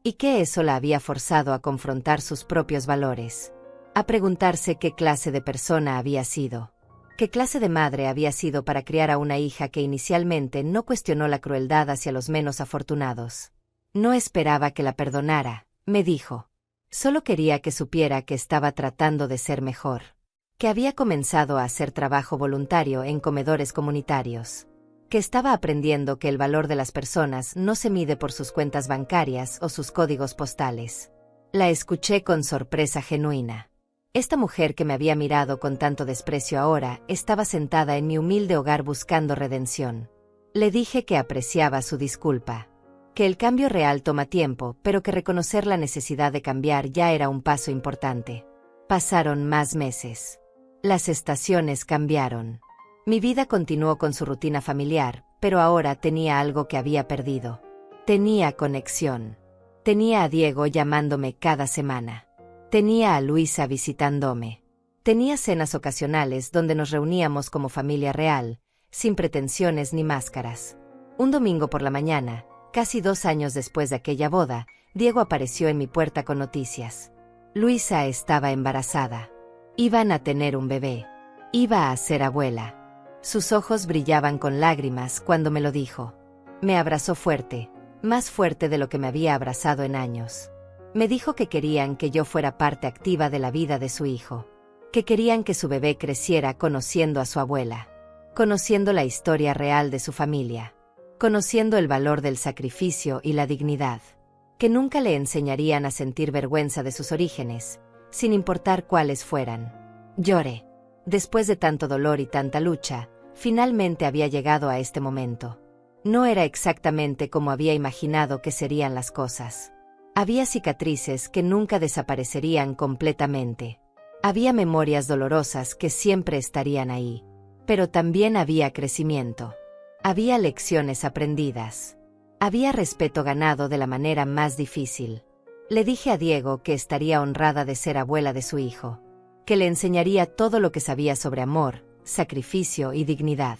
[SPEAKER 1] Y que eso la había forzado a confrontar sus propios valores. A preguntarse qué clase de persona había sido. Qué clase de madre había sido para criar a una hija que inicialmente no cuestionó la crueldad hacia los menos afortunados. No esperaba que la perdonara, me dijo. Solo quería que supiera que estaba tratando de ser mejor. Que había comenzado a hacer trabajo voluntario en comedores comunitarios. Que estaba aprendiendo que el valor de las personas no se mide por sus cuentas bancarias o sus códigos postales. La escuché con sorpresa genuina. Esta mujer que me había mirado con tanto desprecio ahora estaba sentada en mi humilde hogar buscando redención. Le dije que apreciaba su disculpa. Que el cambio real toma tiempo, pero que reconocer la necesidad de cambiar ya era un paso importante. Pasaron más meses. Las estaciones cambiaron. Mi vida continuó con su rutina familiar, pero ahora tenía algo que había perdido. Tenía conexión. Tenía a Diego llamándome cada semana. Tenía a Luisa visitándome. Tenía cenas ocasionales donde nos reuníamos como familia real, sin pretensiones ni máscaras. Un domingo por la mañana, casi 2 años después de aquella boda, Diego apareció en mi puerta con noticias. Luisa estaba embarazada. Iban a tener un bebé. Iba a ser abuela. Sus ojos brillaban con lágrimas cuando me lo dijo. Me abrazó fuerte, más fuerte de lo que me había abrazado en años. Me dijo que querían que yo fuera parte activa de la vida de su hijo, que querían que su bebé creciera conociendo a su abuela, conociendo la historia real de su familia, conociendo el valor del sacrificio y la dignidad, que nunca le enseñarían a sentir vergüenza de sus orígenes, sin importar cuáles fueran. Lloré. Después de tanto dolor y tanta lucha, finalmente había llegado a este momento. No era exactamente como había imaginado que serían las cosas. Había cicatrices que nunca desaparecerían completamente. Había memorias dolorosas que siempre estarían ahí. Pero también había crecimiento. Había lecciones aprendidas. Había respeto ganado de la manera más difícil. Le dije a Diego que estaría honrada de ser abuela de su hijo, que le enseñaría todo lo que sabía sobre amor, sacrificio y dignidad,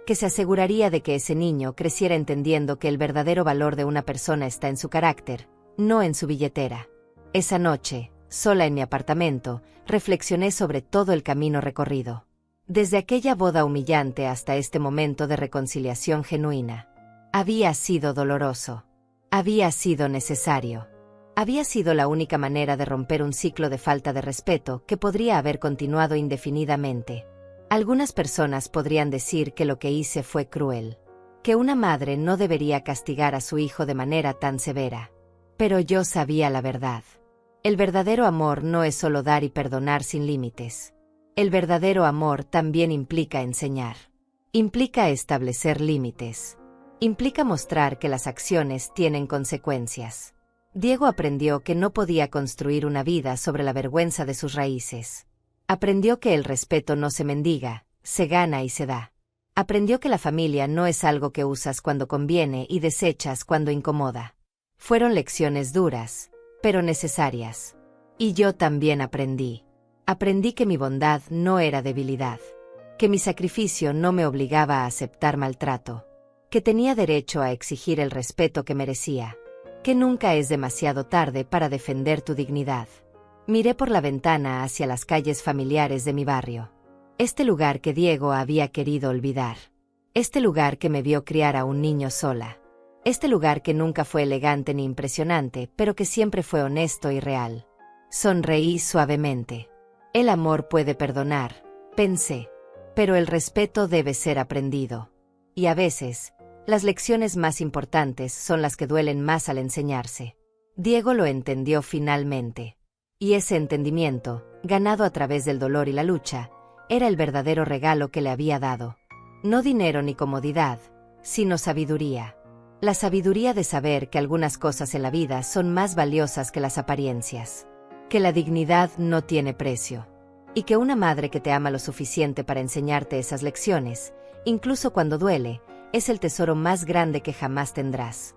[SPEAKER 1] que se aseguraría de que ese niño creciera entendiendo que el verdadero valor de una persona está en su carácter, no en su billetera. Esa noche, sola en mi apartamento, reflexioné sobre todo el camino recorrido. Desde aquella boda humillante hasta este momento de reconciliación genuina. Había sido doloroso. Había sido necesario. Había sido la única manera de romper un ciclo de falta de respeto que podría haber continuado indefinidamente. Algunas personas podrían decir que lo que hice fue cruel, que una madre no debería castigar a su hijo de manera tan severa. Pero yo sabía la verdad. El verdadero amor no es solo dar y perdonar sin límites. El verdadero amor también implica enseñar. Implica establecer límites. Implica mostrar que las acciones tienen consecuencias. Diego aprendió que no podía construir una vida sobre la vergüenza de sus raíces. Aprendió que el respeto no se mendiga, se gana y se da. Aprendió que la familia no es algo que usas cuando conviene y desechas cuando incomoda. Fueron lecciones duras, pero necesarias. Y yo también aprendí. Aprendí que mi bondad no era debilidad, que mi sacrificio no me obligaba a aceptar maltrato, que tenía derecho a exigir el respeto que merecía, que nunca es demasiado tarde para defender tu dignidad. Miré por la ventana hacia las calles familiares de mi barrio. Este lugar que Diego había querido olvidar. Este lugar que me vio criar a un niño sola. Este lugar que nunca fue elegante ni impresionante, pero que siempre fue honesto y real. Sonreí suavemente. El amor puede perdonar, pensé, pero el respeto debe ser aprendido. Y a veces, las lecciones más importantes son las que duelen más al enseñarse. Diego lo entendió finalmente. Y ese entendimiento, ganado a través del dolor y la lucha, era el verdadero regalo que le había dado. No dinero ni comodidad, sino sabiduría. La sabiduría de saber que algunas cosas en la vida son más valiosas que las apariencias. Que la dignidad no tiene precio. Y que una madre que te ama lo suficiente para enseñarte esas lecciones, incluso cuando duele, es el tesoro más grande que jamás tendrás.